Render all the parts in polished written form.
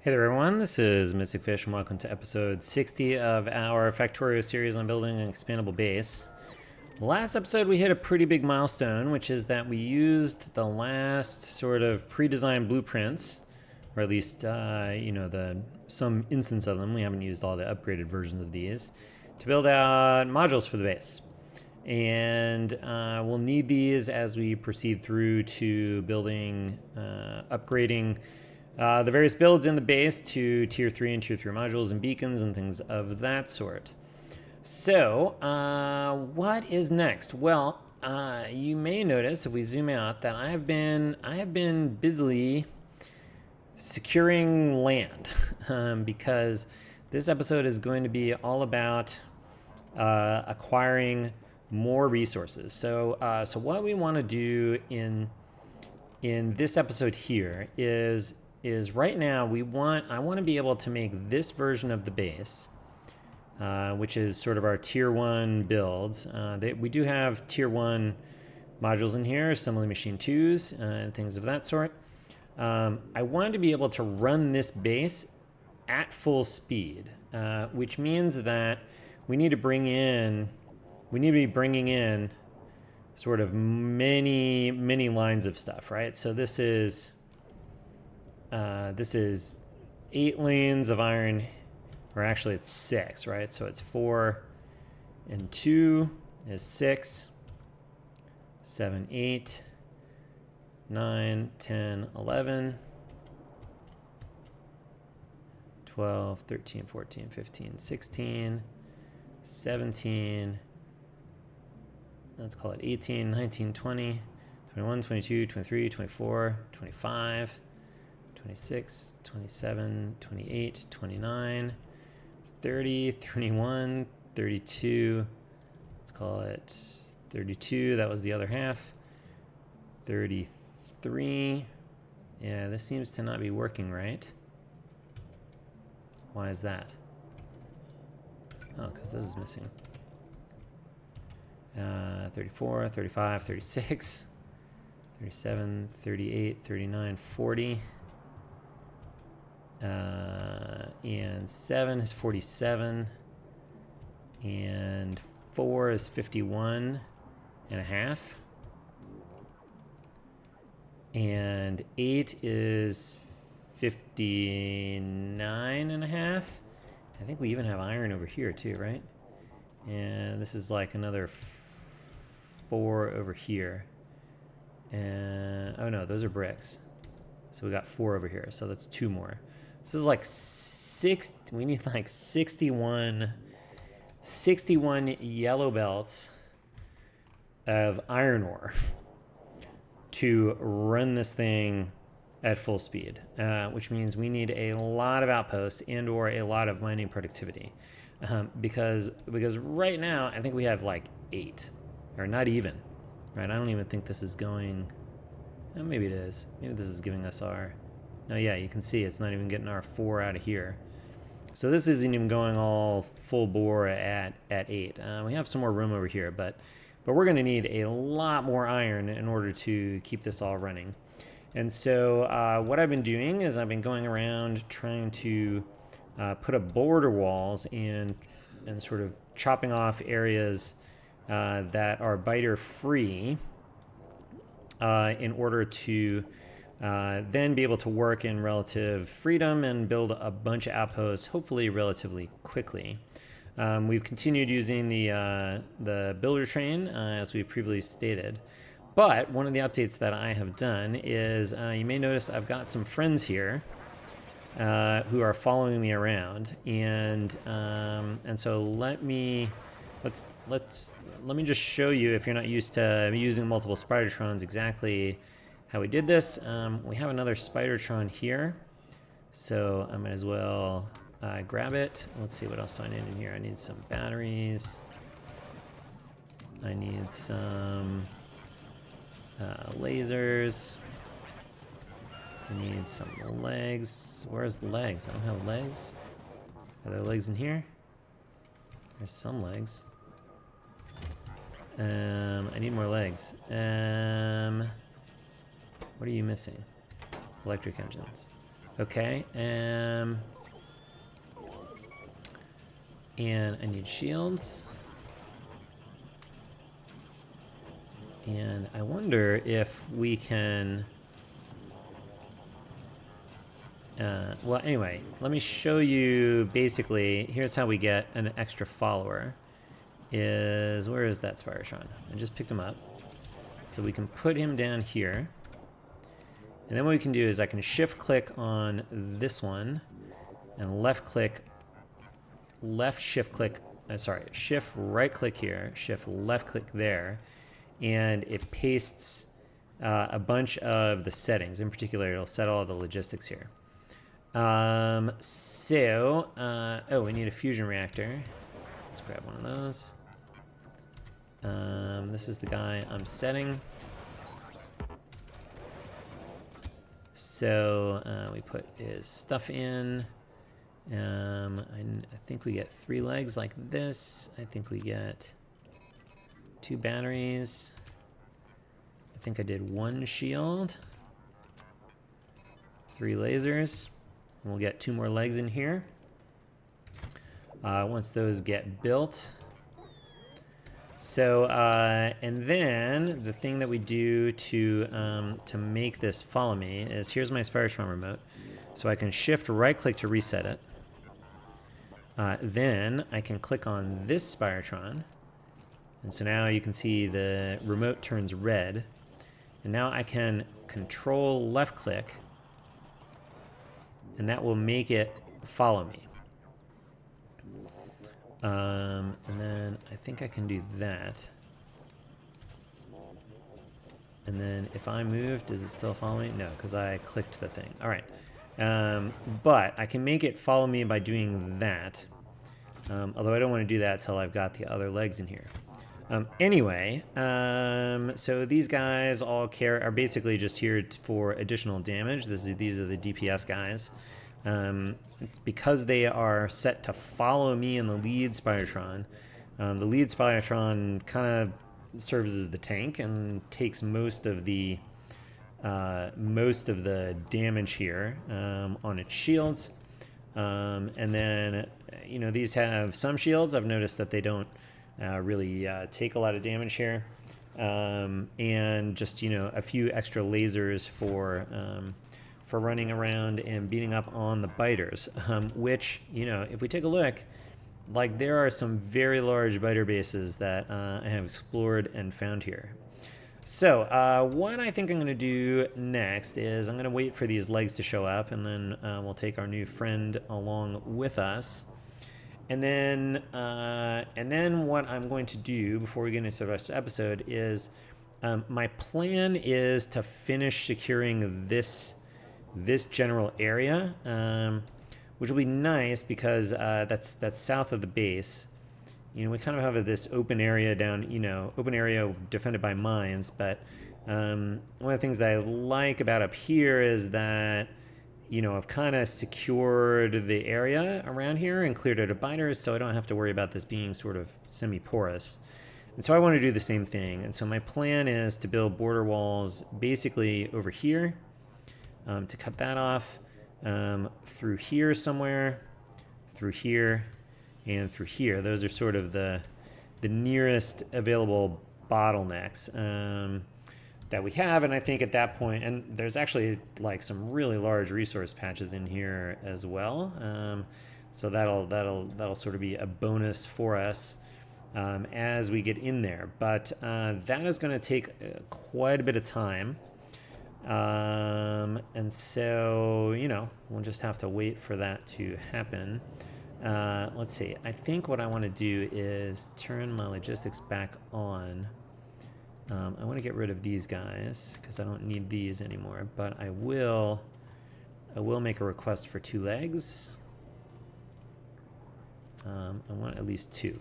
Hey there everyone, this is Mystic Fish and welcome to episode 60 of our Factorio series on building an expandable base. Last episode we hit a pretty big milestone, which is that we used the last sort of pre-designed blueprints, or at least some instance of them. We haven't used all the upgraded versions of these, to build out modules for the base. And we'll need these as we proceed through to building, upgrading the various builds in the base to tier 3 and tier 3 modules and beacons and things of that sort. So, what is next? Well, you may notice if we zoom out that I have been busily securing land because this episode is going to be all about acquiring more resources. So what we want to do in this episode here is right now I want to be able to make this version of the base, which is sort of our tier 1 builds. We do have tier 1 modules in here, assembly machine 2s, and things of that sort. I wanted to be able to run this base at full speed, which means that we need to be bringing in sort of many lines of stuff, right? So this is 8 lanes of iron, or actually it's 6, right? So it's 4 and 2 is 6, 7, 8, 9, 10, 11, 12, 13, 14, 15, 16, 17, let's call it 18, 19, 20, 21, 22, 23, 24, 25, 26, 27, 28, 29, 30, 31, 32, let's call it 32, that was the other half, 33, yeah, this seems to not be working right. Why is that? Oh, because this is missing. 34, 35, 36, 37, 38, 39, 40. And 7 is 47, and 4 is 51 and a half, and 8 is 59 and a half. I think we even have iron over here too, right? And this is like another 4 over here, and oh no, those are bricks, so we got 4 over here, so that's 2 more. This is like 6, we need like 61 yellow belts of iron ore to run this thing at full speed, which means we need a lot of outposts and or a lot of mining productivity, because right now I think we have like 8, or not even, right? I don't even think this is going, maybe it is, maybe this is giving us our, no, yeah, you can see it's not even getting our 4 out of here. So this isn't even going all full bore at 8. We have some more room over here, but we're going to need a lot more iron in order to keep this all running. And so what I've been doing is I've been going around trying to put up border walls and sort of chopping off areas that are biter free in order to then be able to work in relative freedom and build a bunch of outposts, hopefully relatively quickly. We've continued using the builder train, as we previously stated. But one of the updates that I have done is, you may notice I've got some friends here who are following me around, and so let me just show you, if you're not used to using multiple Spidertrons, exactly how we did this. We have another Spidertron here, so I might as well grab it. Let's see, what else do I need in here? I need some batteries. I need some lasers. I need some legs. Where's the legs? I don't have legs. Are there legs in here? There's some legs. I need more legs. What are you missing? Electric engines. Okay. And I need shields. And I wonder if we can... well, anyway, let me show you basically, here's how we get an extra follower. Where is that Spirotron? I just picked him up. So we can put him down here. And then what we can do is I can shift click on this one and shift right click here, shift left click there, and it pastes a bunch of the settings. In particular, it'll set all of the logistics here. Oh, we need a fusion reactor. Let's grab one of those. This is the guy I'm setting. So we put his stuff in. I think we get 3 legs like this. I think we get 2 batteries. I think I did 1 shield. 3 lasers. And we'll get 2 more legs in here. Once those get built. So, and then the thing that we do to make this follow me is, here's my Spirotron remote. So I can shift right click to reset it. Then I can click on this Spirotron. And so now you can see the remote turns red. And now I can control left click. And that will make it follow me. And then I think I can do that. And then if I move, does it still follow me? No, because I clicked the thing. All right. But I can make it follow me by doing that. Although I don't want to do that till I've got the other legs in here. Anyway, so these guys all are basically just here for additional damage. These are the DPS guys. It's because they are set to follow me in the lead Spirotron. The lead Spirotron kind of serves as the tank and takes most of the damage here on its shields. And then, you know, these have some shields. I've noticed that they don't really take a lot of damage here. And just, you know, a few extra lasers for running around and beating up on the biters, which, you know, if we take a look, like there are some very large biter bases that I have explored and found here. So what I think I'm going to do next is I'm going to wait for these legs to show up, and then we'll take our new friend along with us. And then what I'm going to do before we get into the rest of the episode is my plan is to finish securing this general area, which will be nice because that's south of the base. You know, we kind of have this open area down, you know, open area defended by mines. But one of the things that I like about up here is that, you know, I've kind of secured the area around here and cleared out of biters, so I don't have to worry about this being sort of semi-porous. And so I want to do the same thing. And so my plan is to build border walls basically over here, to cut that off, through here somewhere, through here, and through here. Those are sort of the nearest available bottlenecks that we have. And I think at that point, and there's actually like some really large resource patches in here as well. So that'll sort of be a bonus for us as we get in there. But that is going to take quite a bit of time. And so, you know, we'll just have to wait for that to happen. Let's see. I think what I want to do is turn my logistics back on. I want to get rid of these guys because I don't need these anymore, but I will make a request for 2 legs. I want at least 2.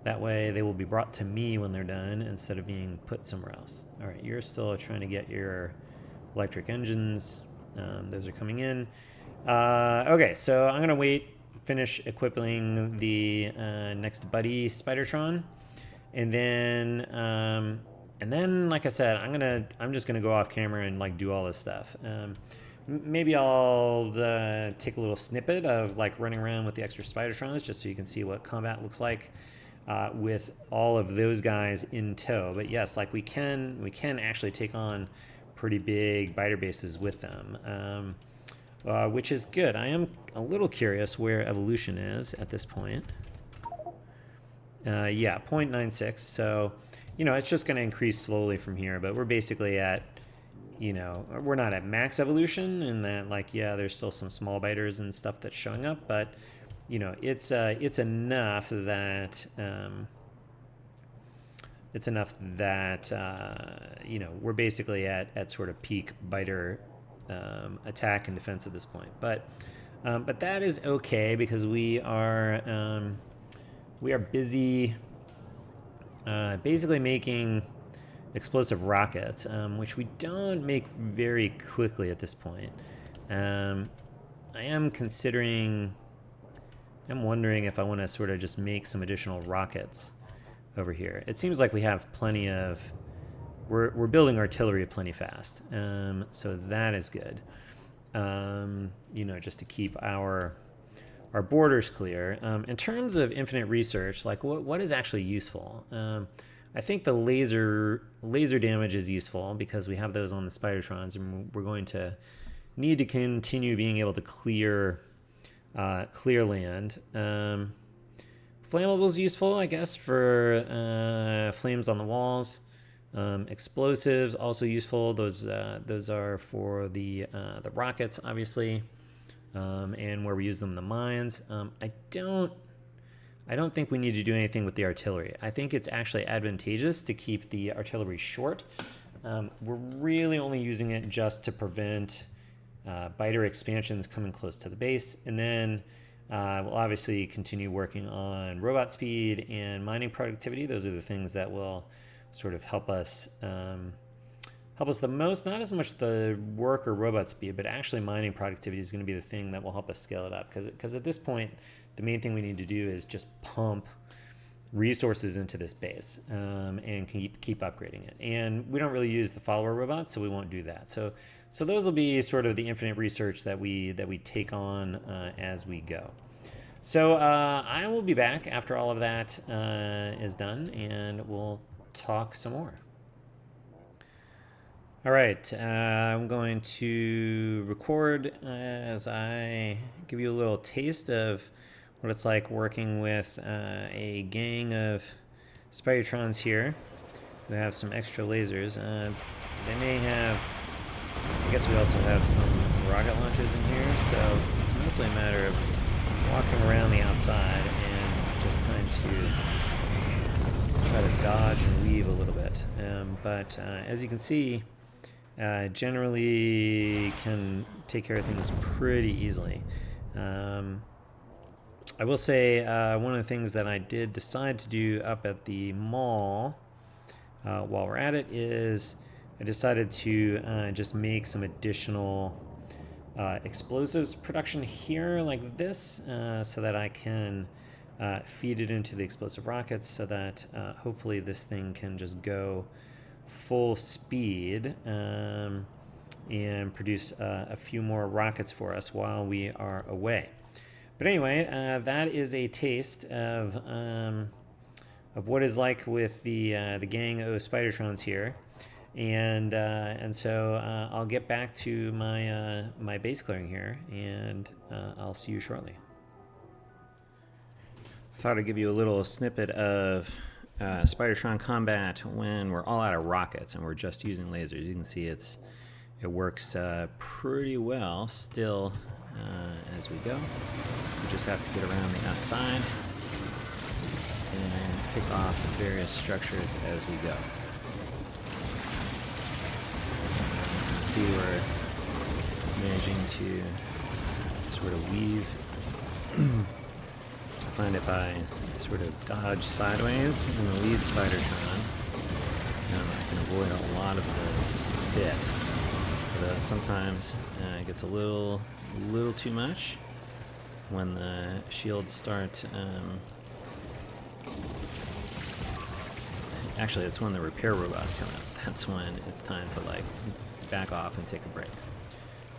That way they will be brought to me when they're done instead of being put somewhere else. All right, you're still trying to get your electric engines. Those are coming in. Okay, so I'm gonna finish equipping the next buddy Spidertron, and then like I said, I'm just gonna go off camera and like do all this stuff. maybe I'll take a little snippet of like running around with the extra Spidertrons just so you can see what combat looks like with all of those guys in tow. But yes, like we can actually take on pretty big biter bases with them, which is good. I am a little curious where evolution is at this point. Yeah, 0.96. So, you know, it's just going to increase slowly from here, but we're basically at, you know, we're not at max evolution in that, like, yeah, there's still some small biters and stuff that's showing up, but, you know, it's enough that, you know, we're basically at sort of peak biter attack and defense at this point. But that is okay because we are busy basically making explosive rockets, which we don't make very quickly at this point. I am wondering if I want to sort of just make some additional rockets over here. It seems like we have plenty of, we're building artillery plenty fast, so that is good. You know, just to keep our borders clear. In terms of infinite research, like what is actually useful? I think the laser damage is useful because we have those on the Spidertrons, and we're going to need to continue being able to clear land. Flammable is useful, I guess, for flames on the walls. Explosives also useful. Those are for the rockets, obviously, and where we use them in the mines. I don't think we need to do anything with the artillery. I think it's actually advantageous to keep the artillery short. We're really only using it just to prevent biter expansions coming close to the base, and then we'll obviously continue working on robot speed and mining productivity. Those are the things that will sort of help us the most. Not as much the work or robot speed, but actually mining productivity is going to be the thing that will help us scale it up. Because at this point, the main thing we need to do is just pump resources into this base and keep upgrading it. And we don't really use the follower robots, so we won't do that. So those will be sort of the infinite research that we take on as we go. So I will be back after all of that is done, and we'll talk some more. All right, I'm going to record as I give you a little taste of what it's like working with a gang of Spidertrons here who have some extra lasers. They may have, I guess we also have some rocket launchers in here, so it's mostly a matter of walking around the outside and just trying to try to dodge and weave a little bit. But as you can see, generally can take care of things pretty easily. I will say one of the things that I did decide to do up at the mall while we're at it is I decided to just make some additional explosives production here like this so that I can feed it into the explosive rockets so that hopefully this thing can just go full speed and produce a few more rockets for us while we are away. But anyway, that is a taste of what it's like with the gang of Spidertrons here, and so I'll get back to my base clearing here, and I'll see you shortly. Thought I'd give you a little snippet of Spidertron combat when we're all out of rockets and we're just using lasers. You can see it works pretty well still as we go. We just have to get around the outside and pick off various structures as we go. You can see we're managing to sort of weave. I find if I sort of dodge sideways in the lead Spidertron, I can avoid a lot of the spit. But sometimes it gets a little too much when the shields start. Actually, it's when the repair robots come out. That's when it's time to like back off and take a break.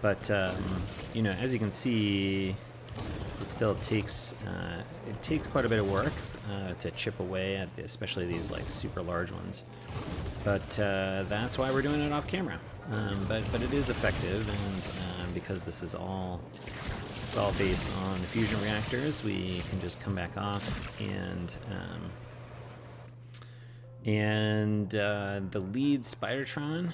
But you know, as you can see, it still takes quite a bit of work to chip away at, especially these like super large ones. But that's why we're doing it off camera. But it is effective, and because this is all based on the fusion reactors, we can just come back off and the lead Spidertron.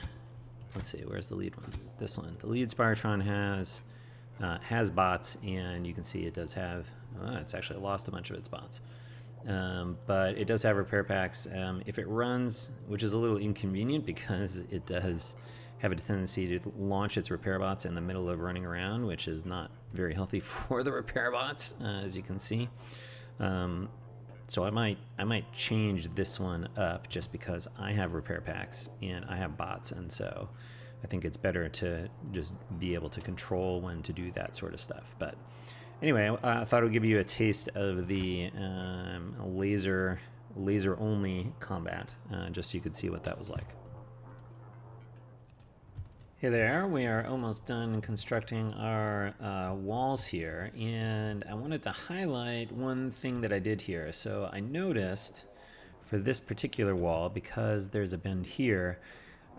Let's see, where's the lead one? This one. The lead Spidertron has bots, and you can see it does have. It's actually lost a bunch of its bots, but it does have repair packs. If it runs, which is a little inconvenient because it does have a tendency to launch its repair bots in the middle of running around, which is not very healthy for the repair bots, as you can see. So I might change this one up just because I have repair packs and I have bots, and so I think it's better to just be able to control when to do that sort of stuff. But anyway, I thought I would give you a taste of the laser only combat, just so you could see what that was like. Hey there, we are almost done constructing our walls here, and I wanted to highlight one thing that I did here. So I noticed for this particular wall, because there's a bend here,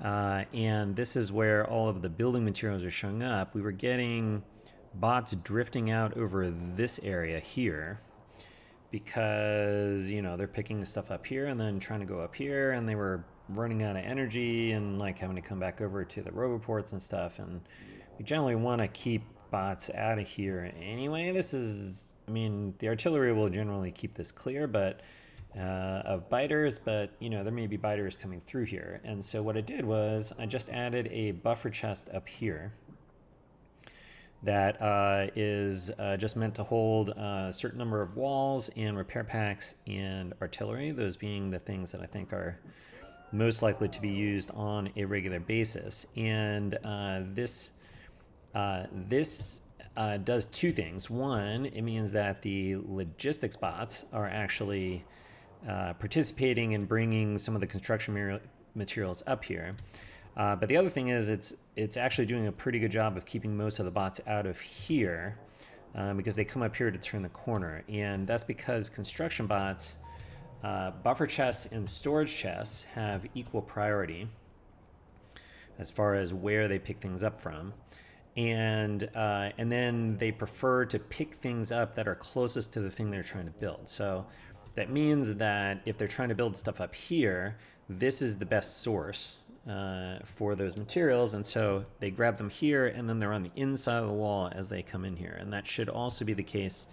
and this is where all of the building materials are showing up, we were getting bots drifting out over this area here, because, you know, they're picking stuff up here and then trying to go up here, and they were running out of energy and like having to come back over to the roboports and stuff. And we generally want to keep bots out of here anyway. This is, I mean, the artillery will generally keep this clear, but of biters, but you know, there may be biters coming through here. And so what I did was I just added a buffer chest up here that is just meant to hold a certain number of walls and repair packs and artillery, those being the things that I think are most likely to be used on a regular basis. And this does two things. One, it means that the logistics bots are actually participating in bringing some of the construction materials up here. But the other thing is it's actually doing a pretty good job of keeping most of the bots out of here because they come up here to turn the corner. And that's because construction bots, buffer chests and storage chests have equal priority as far as where they pick things up from, and then they prefer to pick things up that are closest to the thing they're trying to build. So that means that if they're trying to build stuff up here, this is the best source for those materials, and so they grab them here, and then they're on the inside of the wall as they come in here. And that should also be the case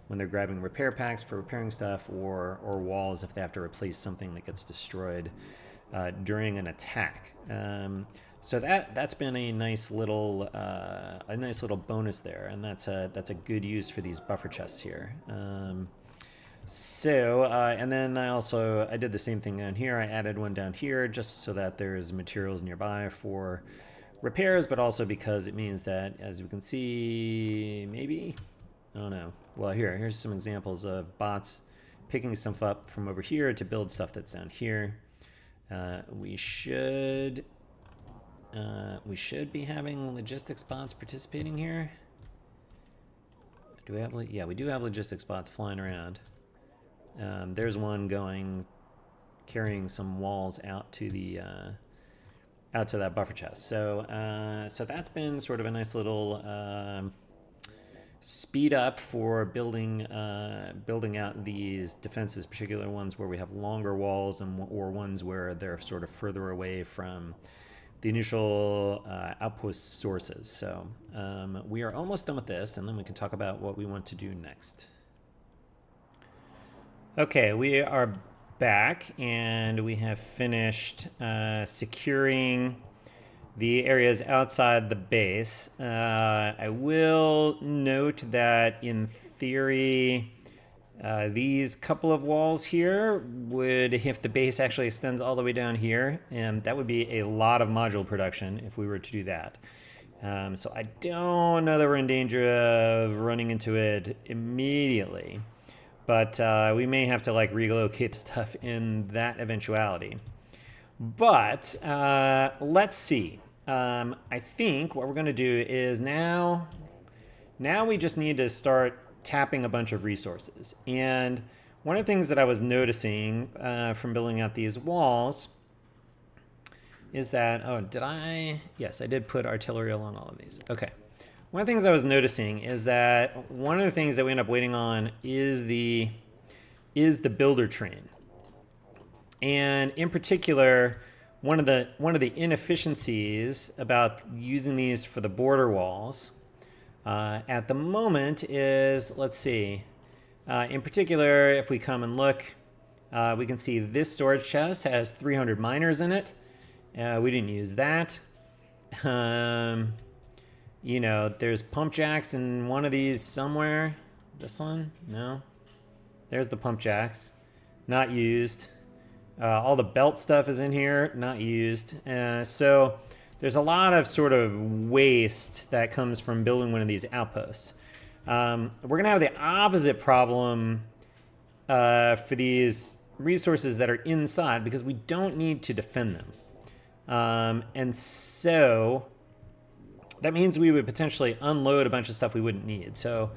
when they're grabbing repair packs for repairing stuff, or walls if they have to replace something that gets destroyed during an attack. So that's been a nice little bonus there, and that's a good use for these buffer chests here. And then I did the same thing down here. I added one down here just so that there's materials nearby for repairs, but also because it means that, as we can see, maybe, I don't know. Well, here's some examples of bots picking stuff up from over here to build stuff that's down here. We should be having logistics bots participating here. Do we have? Yeah, we do have logistics bots flying around. There's one carrying some walls out to the out to that buffer chest. So that's been sort of a nice little speed up for building out these defenses, particularly ones where we have longer walls or ones where they're sort of further away from the initial outpost sources. So we are almost done with this, and then we can talk about what we want to do next. Okay, we are back, and we have finished securing the areas outside the base. I will note that in theory, these couple of walls here would, if the base actually extends all the way down here, and that would be a lot of module production if we were to do that. So I don't know that we're in danger of running into it immediately, but we may have to like relocate stuff in that eventuality. But let's see. I think what we're going to do is now we just need to start tapping a bunch of resources. And one of the things that I was noticing from building out these walls is that, yes, I did put artillery along all of these. Okay. One of the things I was noticing is that one of the things that we end up waiting on is the builder train. And in particular, one of the inefficiencies about using these for the border walls at the moment is, let's see, in particular, if we come and look, we can see this storage chest has 300 miners in it. We didn't use that. You know, there's pump jacks in one of these somewhere. This one? No. There's the pump jacks. Not used. All the belt stuff is in here. Not used. So there's a lot of sort of waste that comes from building one of these outposts. We're going to have the opposite problem for these resources that are inside because we don't need to defend them. And so that means we would potentially unload a bunch of stuff we wouldn't need. So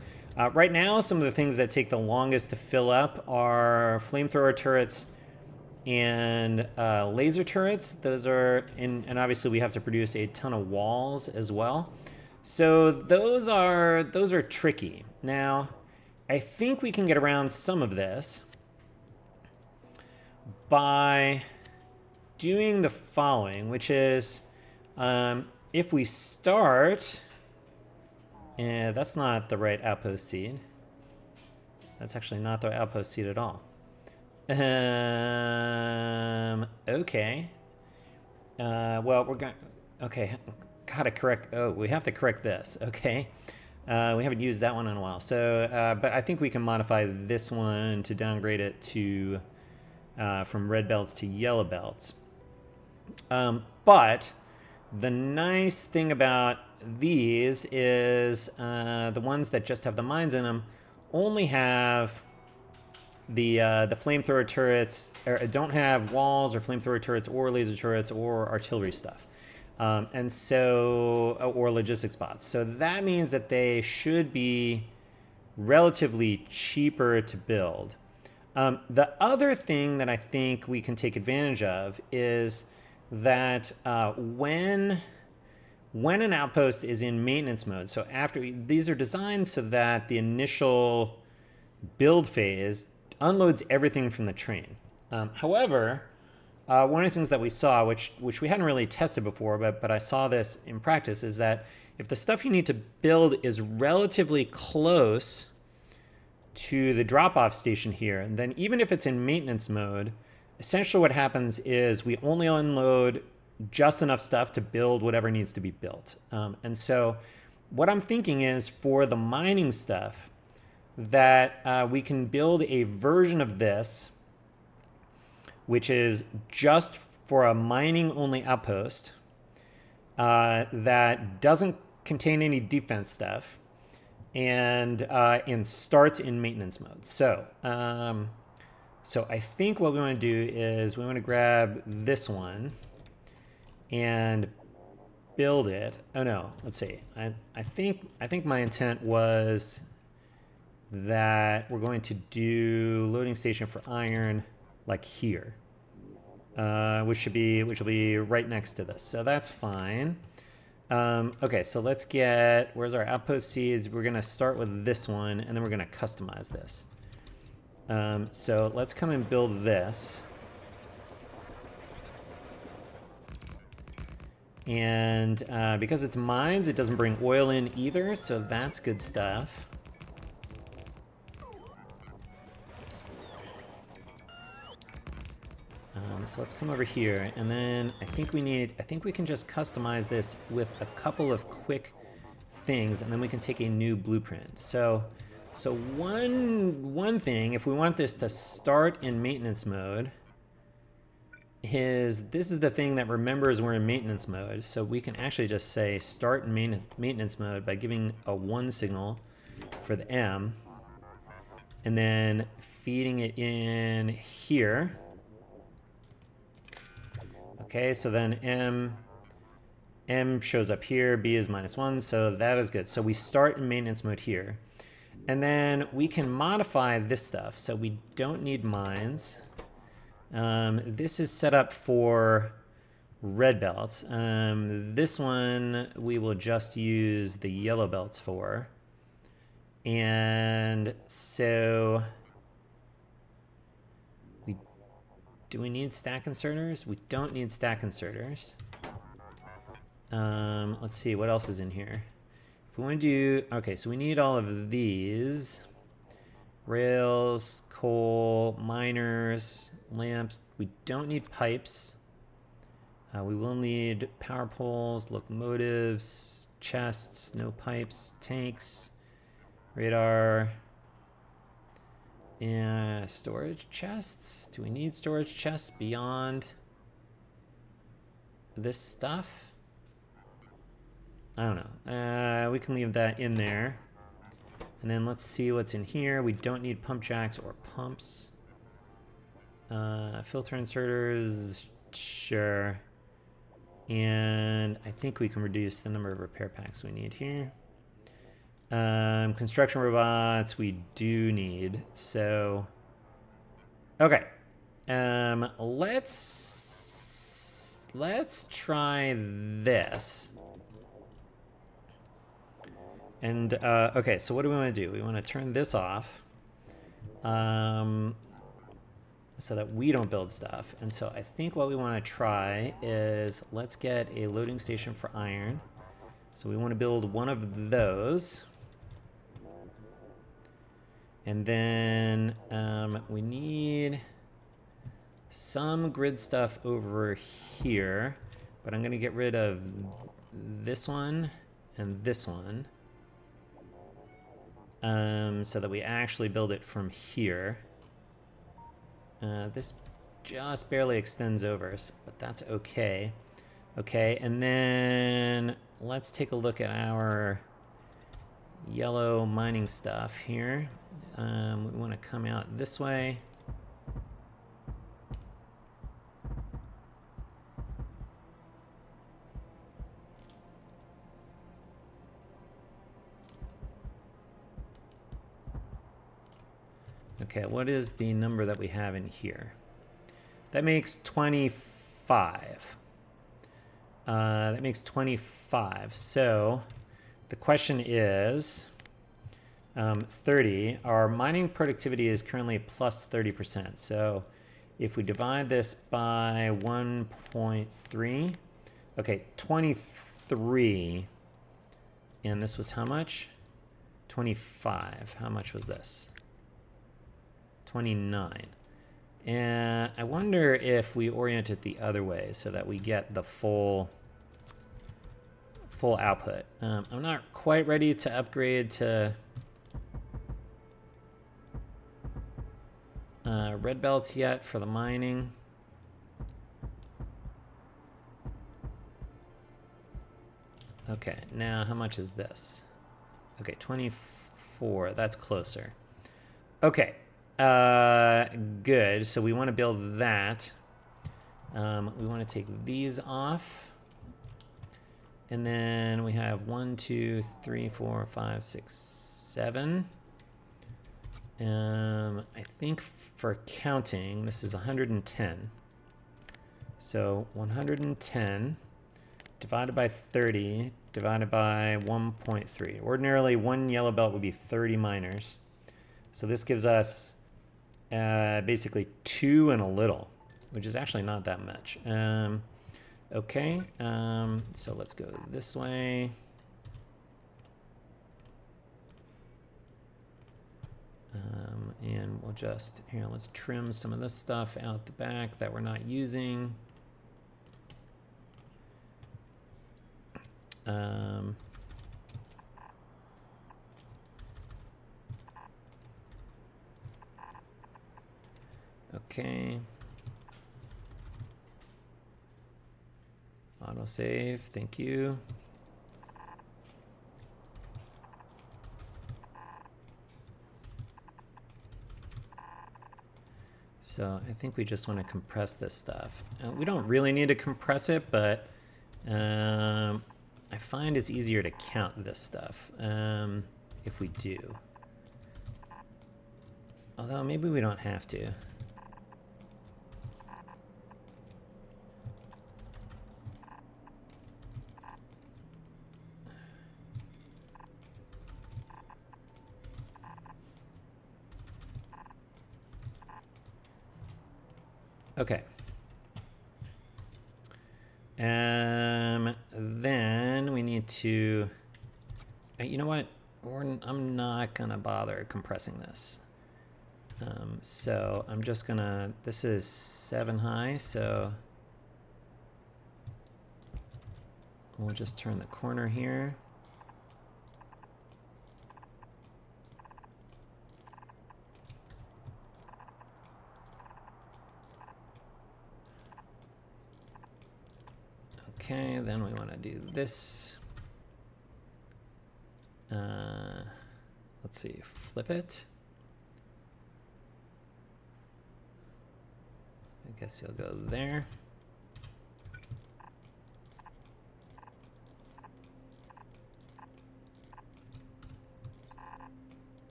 right now, some of the things that take the longest to fill up are flamethrower turrets and laser turrets. Those are, and obviously we have to produce a ton of walls as well. So those are tricky. Now, I think we can get around some of this by doing the following, which is if we start, that's not the right outpost seed. That's actually not the outpost seed at all. Okay. Well, we're going. Okay, gotta correct. Oh, we have to correct this. Okay. We haven't used that one in a while. So, but I think we can modify this one to downgrade it to from red belts to yellow belts. But the nice thing about these is the ones that just have the mines in them only have the flamethrower turrets, or don't have walls or flamethrower turrets or laser turrets or artillery stuff. And so, or logistic spots. So that means that they should be relatively cheaper to build. The other thing that I think we can take advantage of is that when an outpost is in maintenance mode, so after these are designed so that the initial build phase unloads everything from the train. However, one of the things that we saw, which we hadn't really tested before, but I saw this in practice, is that if the stuff you need to build is relatively close to the drop-off station here, then even if it's in maintenance mode, essentially what happens is we only unload just enough stuff to build whatever needs to be built. And so what I'm thinking is for the mining stuff, that we can build a version of this which is just for a mining only outpost that doesn't contain any defense stuff and starts in maintenance mode. So I think what we want to do is we want to grab this one and build it. Oh no, let's see. I think my intent was that we're going to do loading station for iron like here, which will be right next to this. So that's fine. Okay, so let's get, where's our outpost seeds? We're gonna start with this one and then we're gonna customize this. So let's come and build this. And because it's mines, it doesn't bring oil in either, so that's good stuff. So let's come over here, and then I think we can just customize this with a couple of quick things, and then we can take a new blueprint. So one thing, if we want this to start in maintenance mode, is this is the thing that remembers we're in maintenance mode. So we can actually just say start in maintenance mode by giving a 1 signal for the M, and then feeding it in here. Okay, so then M shows up here, B is -1, so that is good. So we start in maintenance mode here. And then we can modify this stuff. So we don't need mines. This is set up for red belts. This one we will just use the yellow belts for. And so do we need stack inserters? We don't need stack inserters. Let's see, what else is in here? If we want to do, okay, so we need all of these. Rails, coal, miners, lamps. We don't need pipes. We will need power poles, locomotives, chests, no pipes, tanks, radar, and storage chests. Do we need storage chests beyond this stuff? I don't know. We can leave that in there. And then let's see what's in here. We don't need pump jacks or pumps. Filter inserters, sure. And I think we can reduce the number of repair packs we need here. Construction robots we do need. So, okay. Let's try this. And, okay, so what do we want to do? We want to turn this off so that we don't build stuff. And so I think what we want to try is let's get a loading station for iron. So we want to build one of those. And then we need some grid stuff over here. But I'm going to get rid of this one and this one. So that we actually build it from here. This just barely extends over, but that's okay. Okay, and then let's take a look at our yellow mining stuff here. We want to come out this way. Okay, what is the number that we have in here? That makes 25. That makes 25. So the question is 30. Our mining productivity is currently plus 30%. So if we divide this by 1.3, okay, 23. And this was how much? 25. How much was this? 29. And I wonder if we orient it the other way so that we get the full output. I'm not quite ready to upgrade to red belts yet for the mining. Okay, now how much is this? Okay, 24. That's closer. Okay. Good. So we want to build that. We want to take these off. And then we have 1, 2, 3, 4, 5, 6, 7. I think for counting, this is 110. So 110 divided by 30 divided by 1.3. Ordinarily, one yellow belt would be 30 miners. So this gives us basically 2 and a little, which is actually not that much. Okay, so let's go this way. And we'll just, here, let's trim some of this stuff out the back that we're not using. Okay. Autosave, thank you. So I think we just want to compress this stuff. We don't really need to compress it, but I find it's easier to count this stuff if we do. Although maybe we don't have to. Okay. Then we need to, you know what? I'm not gonna bother compressing this. So I'm just gonna, this is 7 high, so we'll just turn the corner here. Okay, then we want to do this. Let's see, flip it. I guess you'll go there.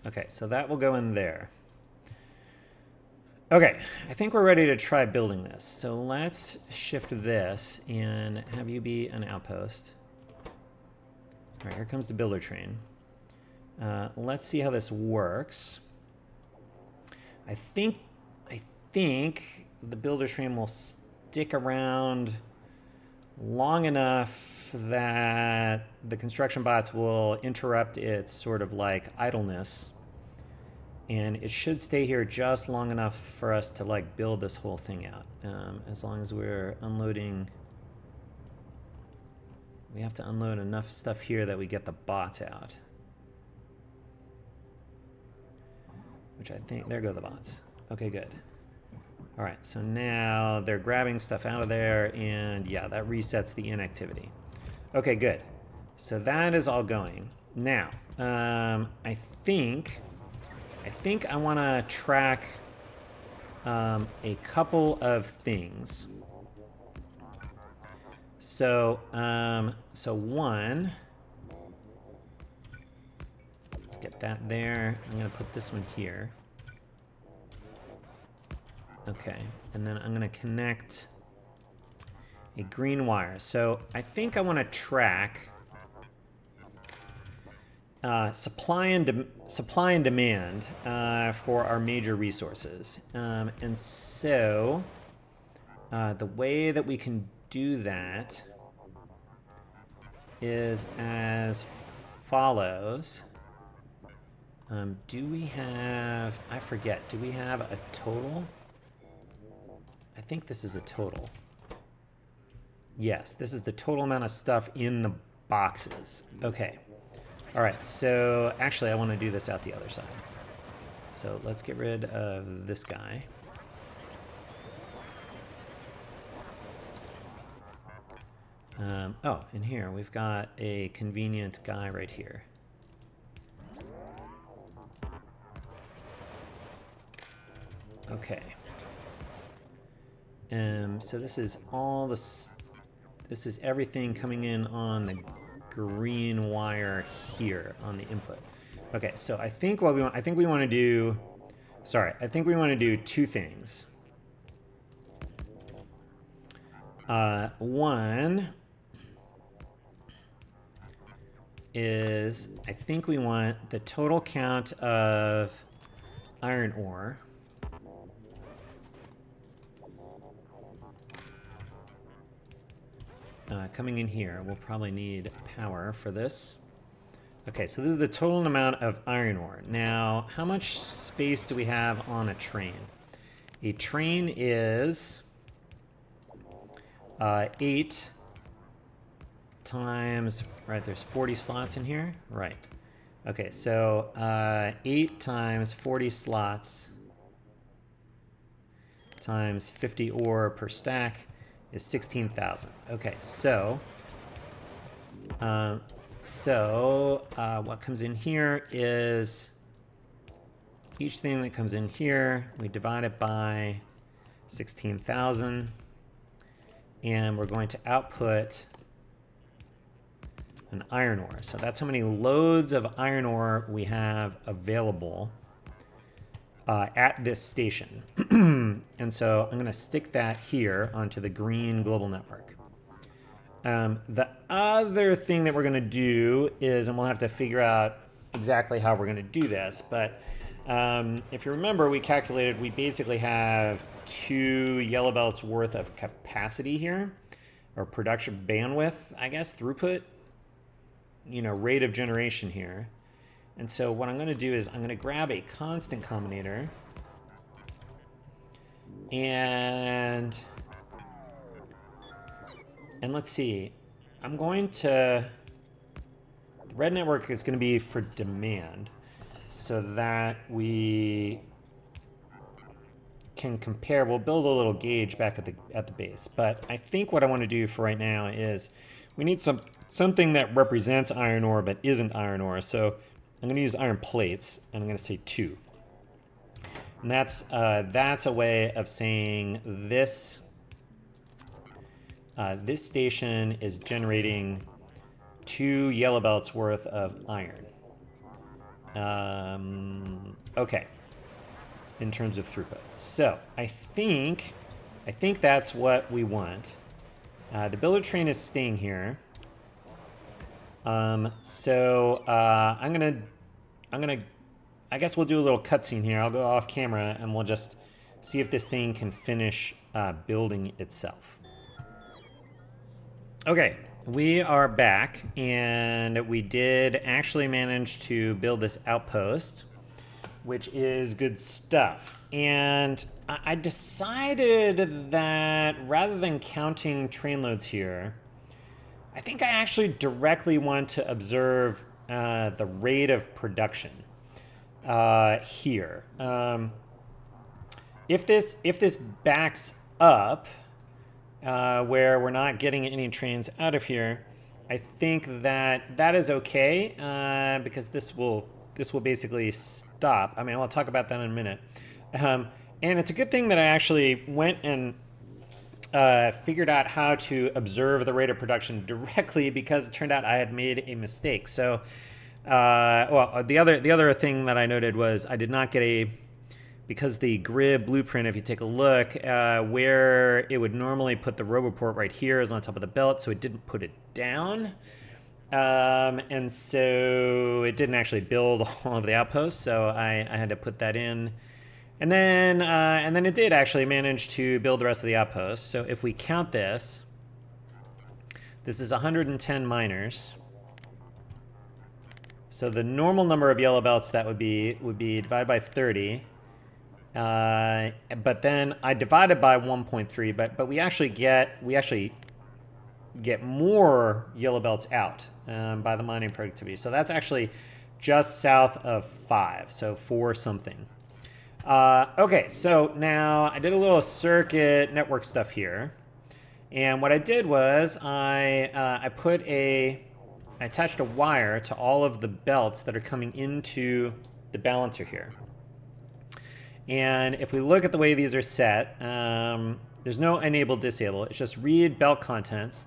Okay, so that will go in there. Okay, I think we're ready to try building this. So let's shift this and have you be an outpost. All right, here comes the builder train. Let's see how this works. I think the builder train will stick around long enough that the construction bots will interrupt its sort of like idleness. And it should stay here just long enough for us to like build this whole thing out. As long as we're unloading, we have to unload enough stuff here that we get the bots out. Which I think, there go the bots. Okay, good. All right, so now they're grabbing stuff out of there, and yeah, that resets the inactivity. Okay, good. So that is all going. Now, I think I want to track a couple of things. So, one, let's get that there. I'm going to put this one here. Okay, and then I'm going to connect a green wire. So I think I want to track supply and demand for our major resources. And so the way that we can do that is as follows. Do we have, I forget, do we have a total? I think this is a total. Yes, this is the total amount of stuff in the boxes. Okay. All right, so actually I want to do this out the other side. So let's get rid of this guy. Oh, in here we've got a convenient guy right here. Okay. So this is all this is everything coming in on the green wire here on the input. Okay, so I think what we want, I think we want to do two things. One is I think we want the total count of iron ore. Coming in here, we'll probably need power for this. Okay, so this is the total amount of iron ore. Now, how much space do we have on a train? A train is 8 times, right, there's 40 slots in here? Right. Okay, so 8 times 40 slots times 50 ore per stack is 16,000. Okay, so what comes in here is each thing that comes in here, we divide it by 16,000, and we're going to output an iron ore. So that's how many loads of iron ore we have available at this station. And so I'm going to stick that here onto the green global network. The other thing that we're going to do is, and we'll have to figure out exactly how we're going to do this, but if you remember, we calculated we basically have 2 yellow belts worth of capacity here, or production bandwidth, I guess, throughput, rate of generation here. And so what I'm going to do is I'm going to grab a constant combinator and let's see, I'm going to, the red network is going to be for demand so that we can compare. We'll build a little gauge back at the base. But I think what I want to do for right now is we need something that represents iron ore but isn't iron ore. So I'm going to use iron plates, and I'm going to say 2. And that's a way of saying this this station is generating 2 yellow belts worth of iron. Okay, in terms of throughput. So I think that's what we want. The builder train is staying here. So I'm gonna, I guess we'll do a little cutscene here. I'll go off camera and we'll just see if this thing can finish building itself. Okay, we are back, and we did actually manage to build this outpost, which is good stuff. And I decided that rather than counting train loads here, I think I actually directly want to observe the rate of production here. If this backs up, where we're not getting any trains out of here, I think that is okay, because this will basically stop. I mean, I'll talk about that in a minute. And it's a good thing that I actually went and figured out how to observe the rate of production directly, because it turned out I had made a mistake. So, well, the other thing that I noted was I did not get because the grid blueprint, if you take a look, where it would normally put the roboport right here is on top of the belt, so it didn't put it down. And so it didn't actually build all of the outposts, so I had to put that in. And then it did actually manage to build the rest of the outposts. So if we count this is 110 miners. So the normal number of yellow belts that would be divided by 30. But then I divided by 1.3, but we actually get more yellow belts out by the mining productivity. So that's actually just south of 5, so 4 something. Okay, so now I did a little circuit network stuff here, and what I did was I attached a wire to all of the belts that are coming into the balancer here. And if we look at the way these are set, there's no enable disable. It's just read belt contents.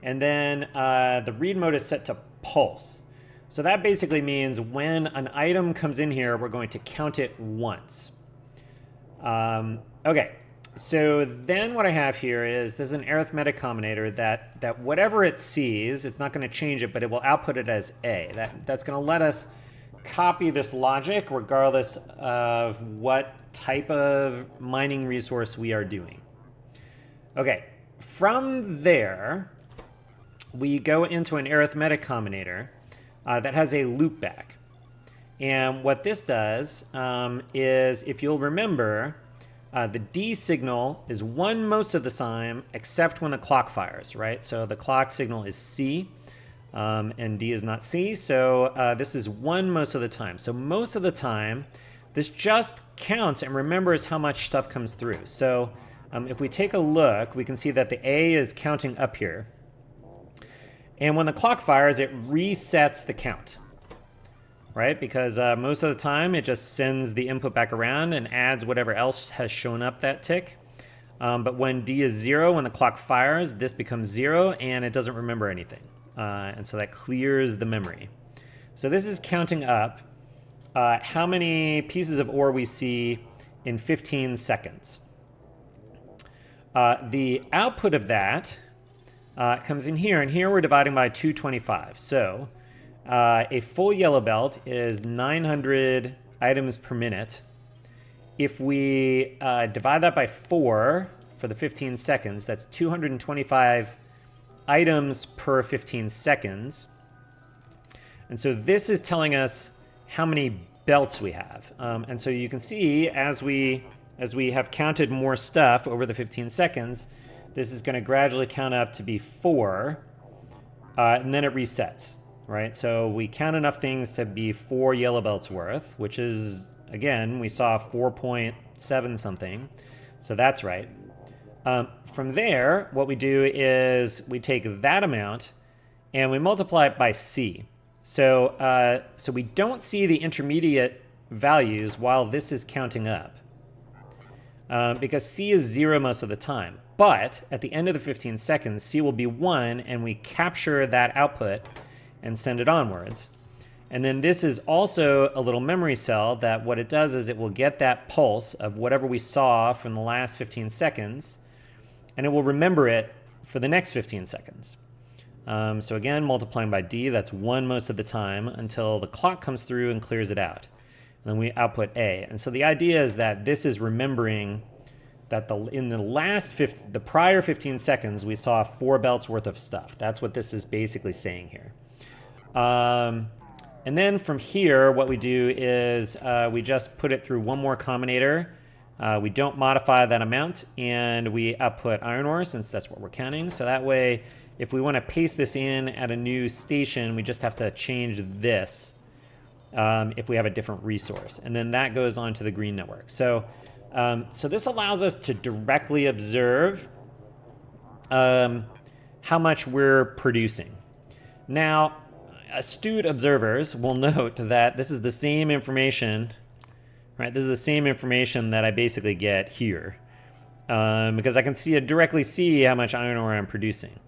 And then the read mode is set to pulse. So that basically means when an item comes in here, we're going to count it once. Okay, so then what I have here is there's an arithmetic combinator that whatever it sees, it's not going to change it, but it will output it as A. That's going to let us copy this logic regardless of what type of mining resource we are doing. Okay, from there, we go into an arithmetic combinator that has a loopback. And what this does is, if you'll remember, the D signal is 1 most of the time, except when the clock fires, right? So the clock signal is C, and D is not C, so this is 1 most of the time. So most of the time, this just counts and remembers how much stuff comes through. So if we take a look, we can see that the A is counting up here. And when the clock fires, it resets the count. right? Because most of the time it just sends the input back around and adds whatever else has shown up that tick. But when D is 0, when the clock fires, this becomes 0 and it doesn't remember anything. And so that clears the memory. So this is counting up how many pieces of ore we see in 15 seconds. The output of that comes in here, and here we're dividing by 225. So a full yellow belt is 900 items per minute. If we divide that by 4 for the 15 seconds, that's 225 items per 15 seconds. And so this is telling us how many belts we have. And so you can see as we have counted more stuff over the 15 seconds, this is going to gradually count up to be 4, and then it resets, right? So we count enough things to be 4 yellow belts worth, which is, again, we saw 4.7 something. So that's right. From there, what we do is we take that amount and we multiply it by C. So we don't see the intermediate values while this is counting up, because C is 0 most of the time. But at the end of the 15 seconds, C will be 1, and we capture that output and send it onwards. And then this is also a little memory cell that what it does is it will get that pulse of whatever we saw from the last 15 seconds, and it will remember it for the next 15 seconds. So again, multiplying by D, that's 1 most of the time until the clock comes through and clears it out. And then we output A. And so the idea is that this is remembering that in the prior 15 seconds, we saw 4 belts worth of stuff. That's what this is basically saying here. And then from here, what we do is we just put it through one more combinator. We don't modify that amount, and we output iron ore since that's what we're counting. So that way, if we want to paste this in at a new station, we just have to change this if we have a different resource. And then that goes onto the green network. So this allows us to directly observe how much we're producing. Now, astute observers will note that this is the same information, right? This is the same information that I basically get here, because I can directly see how much iron ore I'm producing.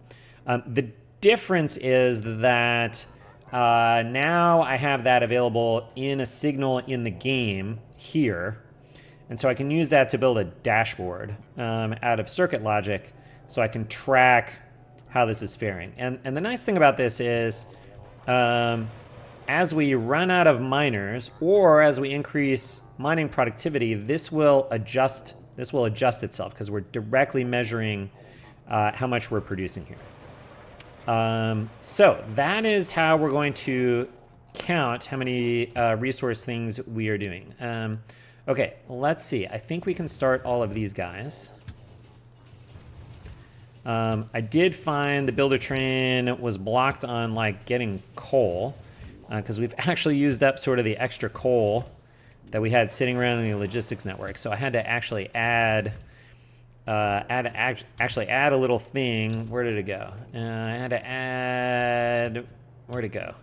The difference is that now I have that available in a signal in the game here. And so I can use that to build a dashboard out of circuit logic so I can track how this is faring. And the nice thing about this is as we run out of miners or as we increase mining productivity, this will adjust itself because we're directly measuring how much we're producing here. So that is how we're going to count how many resource things we are doing. Okay, let's see. I think we can start all of these guys. I did find the builder train was blocked on like getting coal because we've actually used up sort of the extra coal that we had sitting around in the logistics network. So I had to actually add a little thing. Where did it go? I had to add. Where'd it go?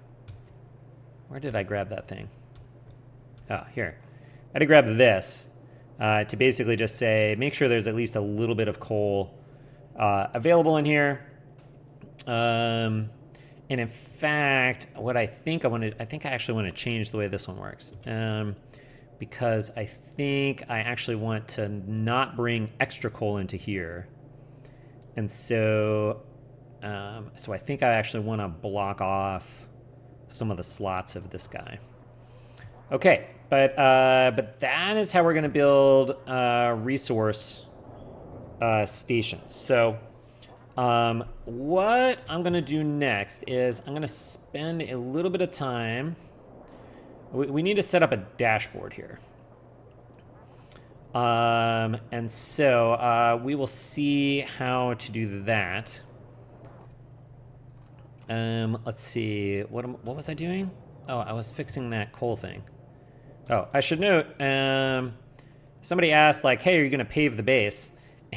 Where did I grab that thing? Oh, here. I had to grab this to basically just say, make sure there's at least a little bit of coal available in here. And in fact, what I think I actually want to change the way this one works. Because I think I actually want to not bring extra coal into here. And so I think I actually want to block off some of the slots of this guy. Okay, but that is how we're going to build resource stations. So what I'm going to do next is I'm going to spend a little bit of time. We need to set up a dashboard here. And so we will see how to do that. Let's see. What was I doing? Oh, I was fixing that coal thing. Oh, I should note, somebody asked, like, hey, are you going to pave the base?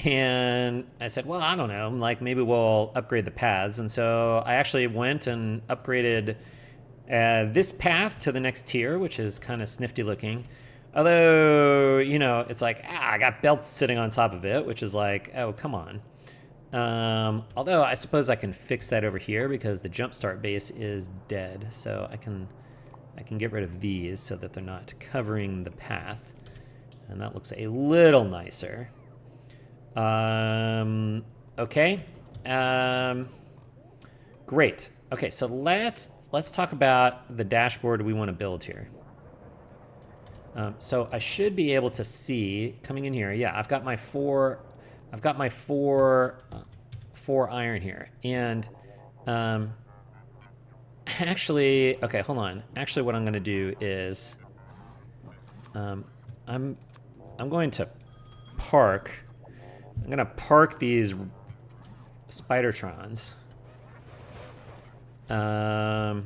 And I said, well, I don't know. Like, maybe we'll upgrade the paths. And so I actually went and upgraded This path to the next tier, which is kind of snifty looking, although, you know, it's like, I got belts sitting on top of it, which is like, oh, come on. Although I suppose I can fix that over here because the jumpstart base is dead, so I can get rid of these so that they're not covering the path, and that looks a little nicer. Okay. Great. Okay, so let's talk about the dashboard we want to build here. So I should be able to see coming in here. Yeah, I've got my four iron here, and actually, okay, hold on. Actually, what I'm going to do is I'm going to park. I'm going to park these Spidertrons over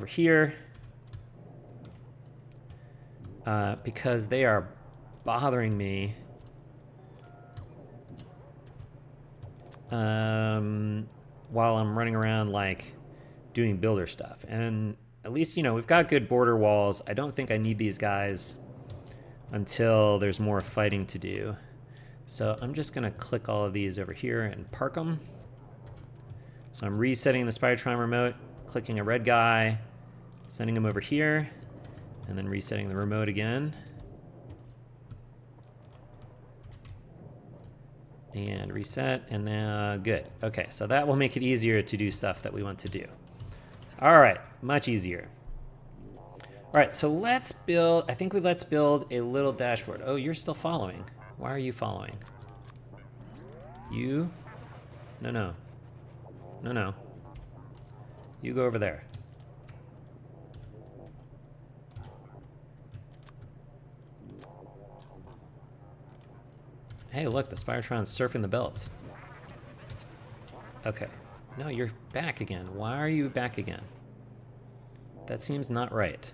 here because they are bothering me while I'm running around like doing builder stuff. And at least, you know, we've got good border walls. I don't think I need these guys until there's more fighting to do. So I'm just gonna click all of these over here and park them. So I'm resetting the Spidertron remote, clicking a red guy, sending him over here, and then resetting the remote again. And reset, and now good. Okay, so that will make it easier to do stuff that we want to do. All right, much easier. All right, so let's build, let's build a little dashboard. Oh, you're still following. Why are you following? You? No. You go over there. Hey, look, the Spidertron's surfing the belts. Okay. No, you're back again. Why are you back again? That seems not right.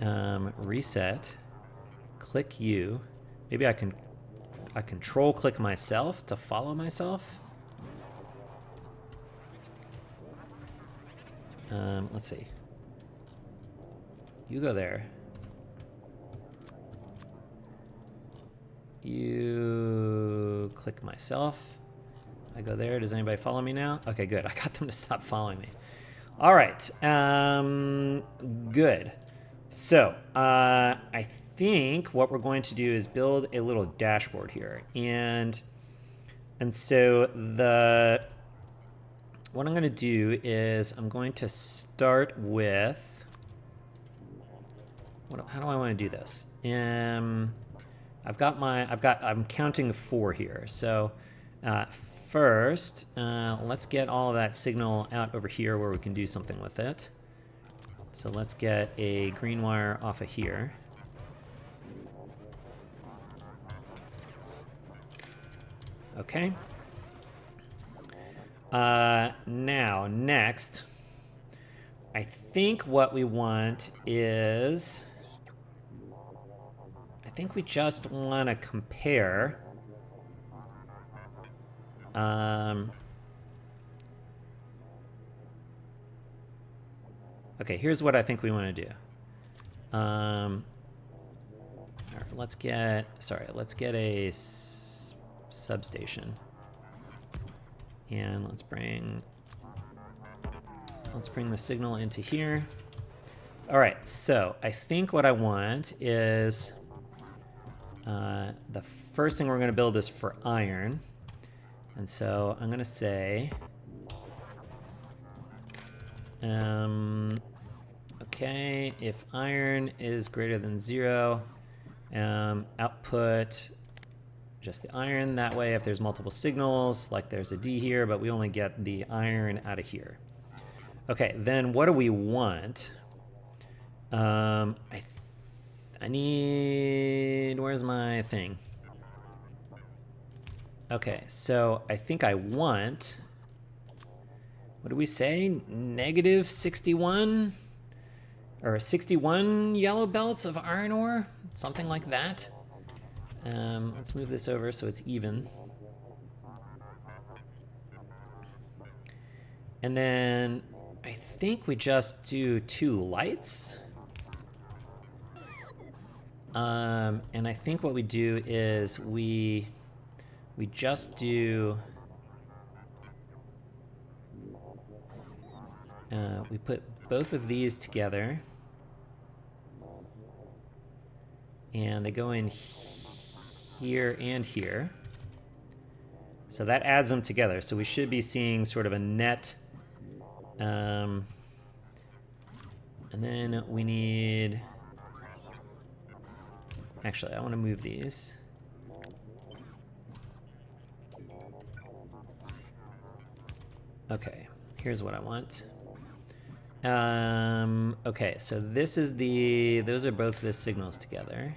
Reset. Click you. Maybe I control click myself to follow myself. Let's see. You go there. You click myself. I go there. Does anybody follow me now? Okay, good. I got them to stop following me. All right. Good. So I think what we're going to do is build a little dashboard here, and so what I'm going to do is I'm going to start with how do I want to do this? I'm counting 4 here. So first, let's get all of that signal out over here where we can do something with it. So let's get a green wire off of here. Okay. Now, next, I think what we want is, I think we just want to compare okay, here's what I think we want to do. All right, let's get a substation, and let's bring the signal into here. All right, so I think what I want is the first thing we're going to build is for iron, and so I'm going to say okay, if iron is greater than 0, output just the iron. That way, if there's multiple signals, like there's a D here, but we only get the iron out of here. Okay, then what do we want? I need, where's my thing? Okay, so I think I want, what do we say? Negative 61? Or 61 yellow belts of iron ore? Something like that. Let's move this over so it's even. And then I think we just do 2 lights. And I think what we do is we just do, we put both of these together, and they go in here and here. So that adds them together. So we should be seeing sort of a net. And then we need, actually, I want to move these. Okay, here's what I want. Okay, so this is those are both the signals together.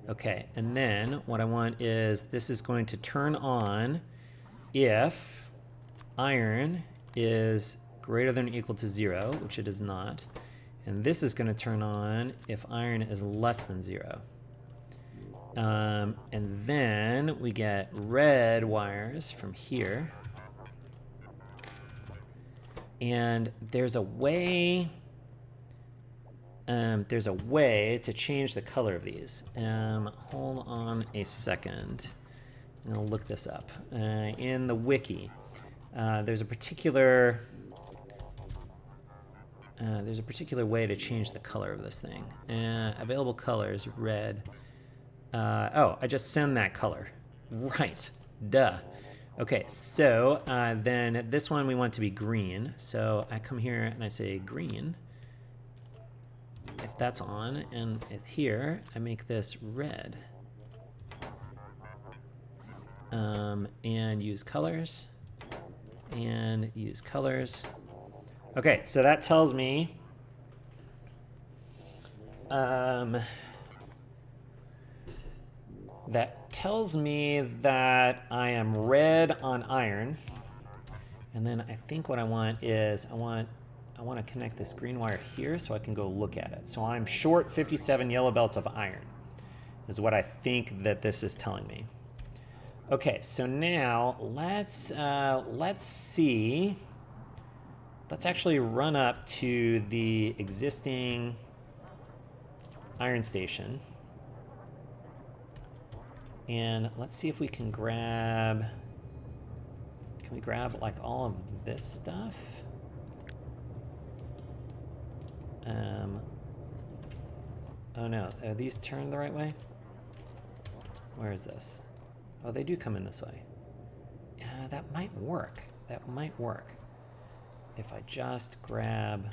Okay, and then what I want is this is going to turn on if iron is greater than or equal to 0, which it is not. And this is going to turn on if iron is less than 0. And then we get red wires from here. And there's a way to change the color of these. Hold on a second. I'm going to look this up. In the wiki, there's a particular way to change the color of this thing. Available colors, red. Oh, I just send that color. Right. Duh. Okay, so then this one we want to be green. So I come here and I say green. If that's on, and here I make this red. And use colors. And use colors. Okay, so that tells me that I am red on iron. And then I think what I want is I want to connect this green wire here so I can go look at it. So I'm short 57 yellow belts of iron is what I think that this is telling me. Okay, so now let's see. Let's actually run up to the existing iron station. And let's see if we can grab, like all of this stuff? Oh no, are these turned the right way? Where is this? Oh, they do come in this way. Yeah, that might work. That might work. If I just grab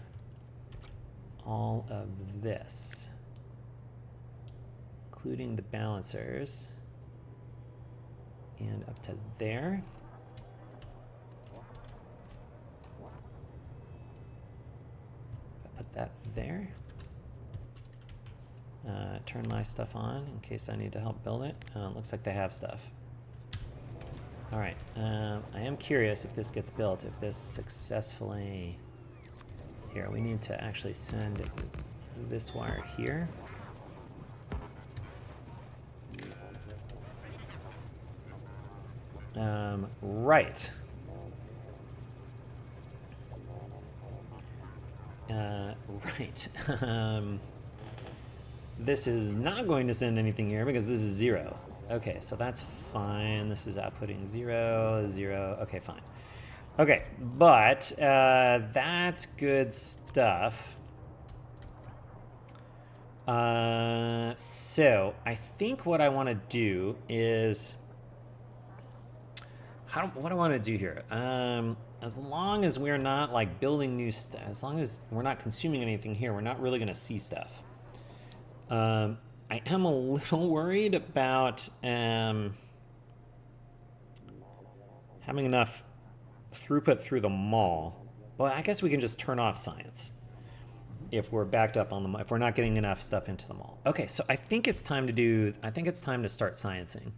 all of this, including the balancers, and up to there. If I put that there. Turn my stuff on in case I need to help build it. Looks like they have stuff. All right, I am curious if this gets built, if this successfully... Here, we need to actually send this wire here. Right. Right. This is not going to send anything here because this is 0. Okay, so that's fine. This is outputting 0, 0. Okay, fine. Okay, but that's good stuff. So I think what I want to do is... what do I want to do here? As long as we're not like building new stuff, as long as we're not consuming anything here, we're not really going to see stuff. I am a little worried about having enough throughput through the mall. Well, I guess we can just turn off science if we're backed up on the mall, if we're not getting enough stuff into the mall. Okay, so I think it's time to start sciencing.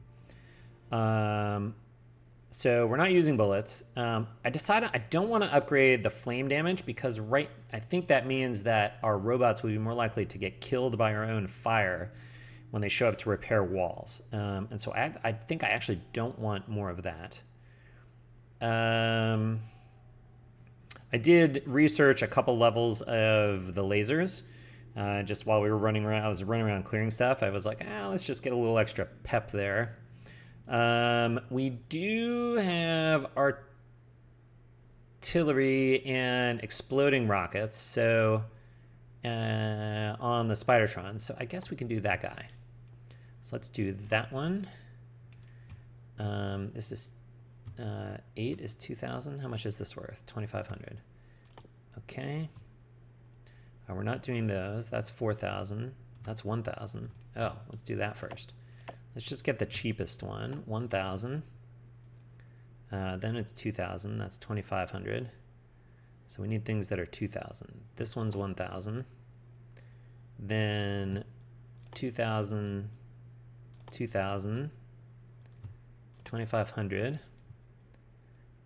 So we're not using bullets. I decided I don't want to upgrade the flame damage because I think that means that our robots will be more likely to get killed by our own fire when they show up to repair walls. And so I think I actually don't want more of that. I I did research a couple levels of the lasers. Just while we were running around, I was running around clearing stuff. I was like, let's just get a little extra pep there. We do have artillery and exploding rockets, so on the Spidertron. So I guess we can do that guy. So let's do that one. This is 8 is 2,000. How much is this worth? 2,500. Okay. We're not doing those. That's 4,000. That's 1,000. Oh, let's do that first. Let's just get the cheapest one. 1,000. Then it's 2,000. That's 2,500. So we need things that are 2,000. This one's 1,000. Then 2,000, 2,000, 2,500.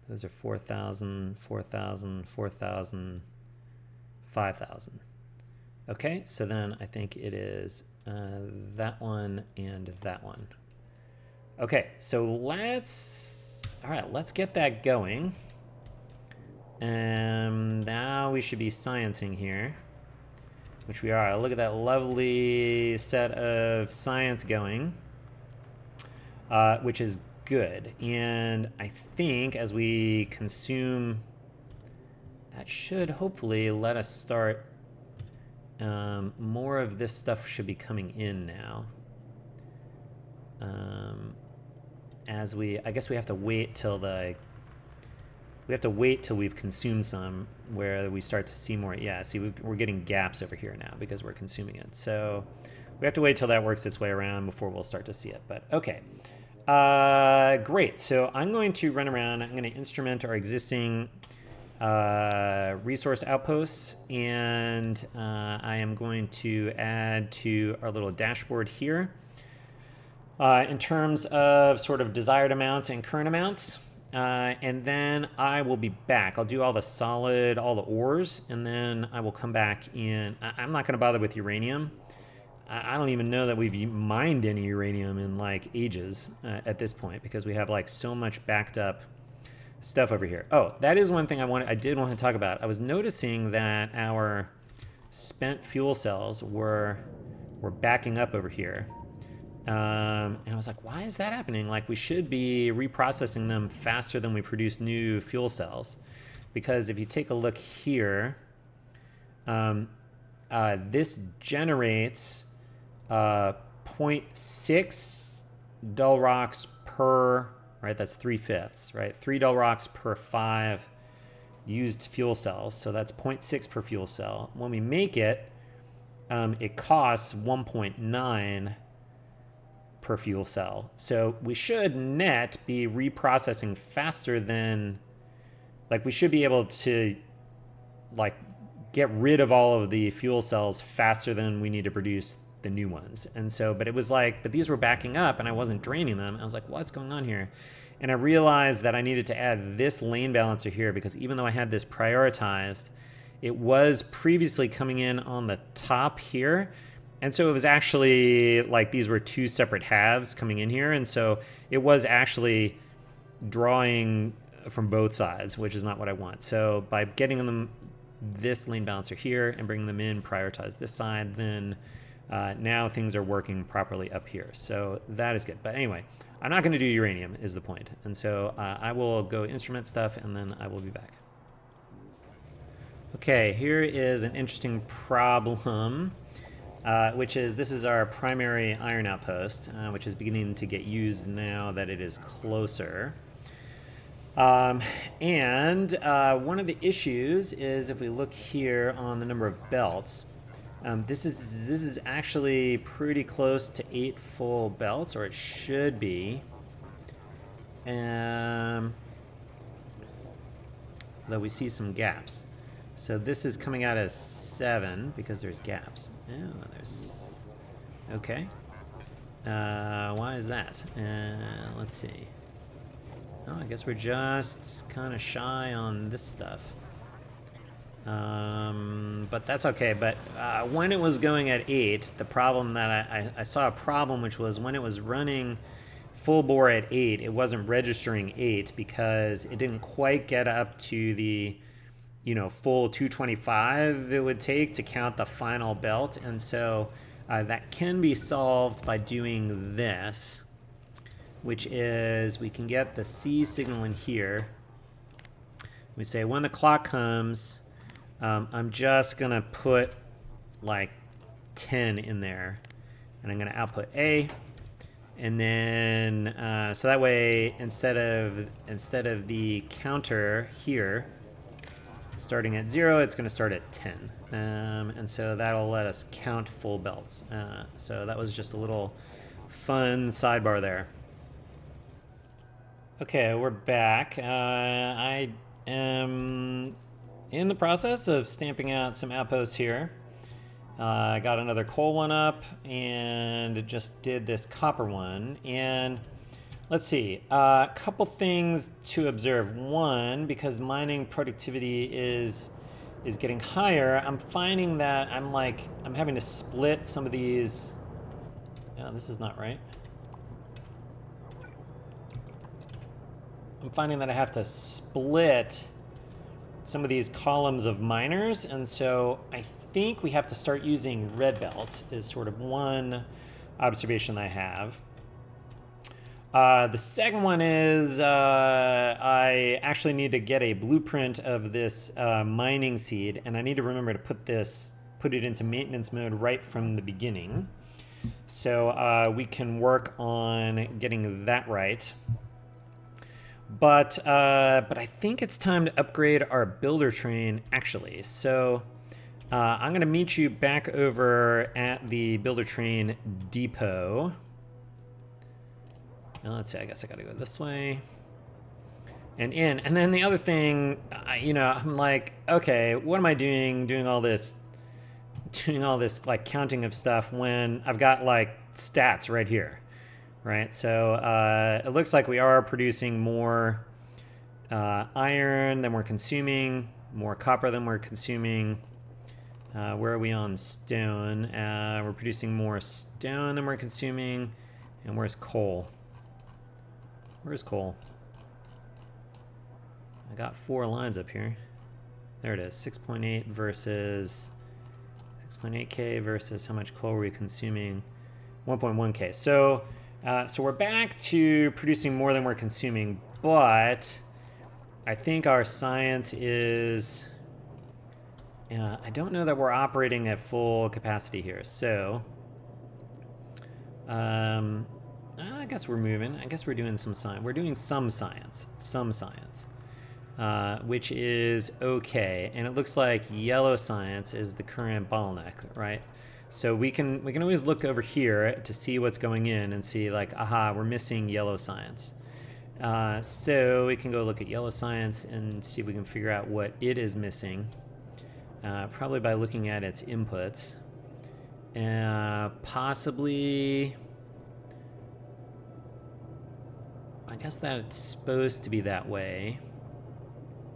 Those are 4,000, 4,000, 4,000, 5,000. Okay, so then I think it is that one and that one. Okay, so let's get that going. And now we should be sciencing here, which we are. Look at that lovely set of science going, which is good. And I think as we consume, that should hopefully let us start. More of this stuff should be coming in now. I guess we have to wait till we've consumed some, where we start to see more. Yeah, see, we're getting gaps over here now because we're consuming it. So we have to wait till that works its way around before we'll start to see it. But okay, great. So I'm going to run around. I'm going to instrument our existing resource outposts, and I am going to add to our little dashboard here in terms of sort of desired amounts and current amounts, and then I will be back. I'll do all the ores, and then I will come back in. I'm not going to bother with uranium. I don't even know that we've mined any uranium in like ages at this point, because we have like so much backed up stuff over here. Oh, that is one thing I did want to talk about. I was noticing that our spent fuel cells were backing up over here. And I was like, why is that happening? Like, we should be reprocessing them faster than we produce new fuel cells. Because if you take a look here, this generates 0.6 dull rocks per, right? That's 3/5, right? 3 dull rocks per 5 used fuel cells. So that's 0.6 per fuel cell. When we make it, it costs 1.9 per fuel cell. So we should net be reprocessing faster than, like, we should be able to like get rid of all of the fuel cells faster than we need to produce the new ones. And so, but it was like, but these were backing up and I wasn't draining them. I was like, what's going on here? And I realized that I needed to add this lane balancer here, because even though I had this prioritized, it was previously coming in on the top here. And so it was actually like these were two separate halves coming in here. And so it was actually drawing from both sides, which is not what I want. So by getting them this lane balancer here and bringing them in, prioritize this side, then now things are working properly up here. So that is good. But anyway, I'm not going to do uranium is the point. And so I will go instrument stuff and then I will be back. Okay, here is an interesting problem, which is this is our primary iron outpost, which is beginning to get used now that it is closer. And one of the issues is if we look here on the number of belts, this is actually pretty close to 8 full belts, or it should be. Though we see some gaps. So this is coming out as 7 because there's gaps. Oh, there's... Okay. Why is that? Let's see. Oh, I guess we're just kind of shy on this stuff. But that's okay. But when it was going at 8, the problem that I saw a problem, which was when it was running full bore at 8, it wasn't registering 8 because it didn't quite get up to the full 225 it would take to count the final belt. And so that can be solved by doing this, which is we can get the C signal in here. We say when the clock comes, I'm just going to put like 10 in there, and I'm going to output A. And then, so that way, instead of the counter here starting at 0, it's going to start at 10. And so that'll let us count full belts. So that was just a little fun sidebar there. Okay, we're back. I am in the process of stamping out some outposts here. I got another coal one up and just did this copper one. And let's see, a couple things to observe. One, because mining productivity is getting higher, I'm finding that I'm having to split some of these. Yeah, this is not right. I'm finding that I have to split some of these columns of miners, and so I think we have to start using red belts is sort of one observation I have. The second one is I actually need to get a blueprint of this mining seed, and I need to remember to put it into maintenance mode right from the beginning. So we can work on getting that right. But I think it's time to upgrade our builder train, actually. So I'm going to meet you back over at the builder train depot. Now, let's see, I guess I got to go this way. And in. And then the other thing, I'm like, okay, what am I doing all this like counting of stuff when I've got like stats right here. Right, so it looks like we are producing more iron than we're consuming, more copper than we're consuming. Where are we on stone? We're producing more stone than we're consuming. And where's coal? Where's coal? I got 4 lines up here. There it is, 6.8 versus 6.8K versus how much coal are we consuming? 1.1K. So we're back to producing more than we're consuming, but I think our science is, I don't know that we're operating at full capacity here. So I guess we're moving. I guess we're doing some science. We're doing some science, which is okay. And it looks like yellow science is the current bottleneck, right? So we can always look over here to see what's going in and see like, aha, we're missing yellow science. So we can go look at yellow science and see if we can figure out what it is missing. Probably by looking at its inputs. Possibly, I guess that's supposed to be that way.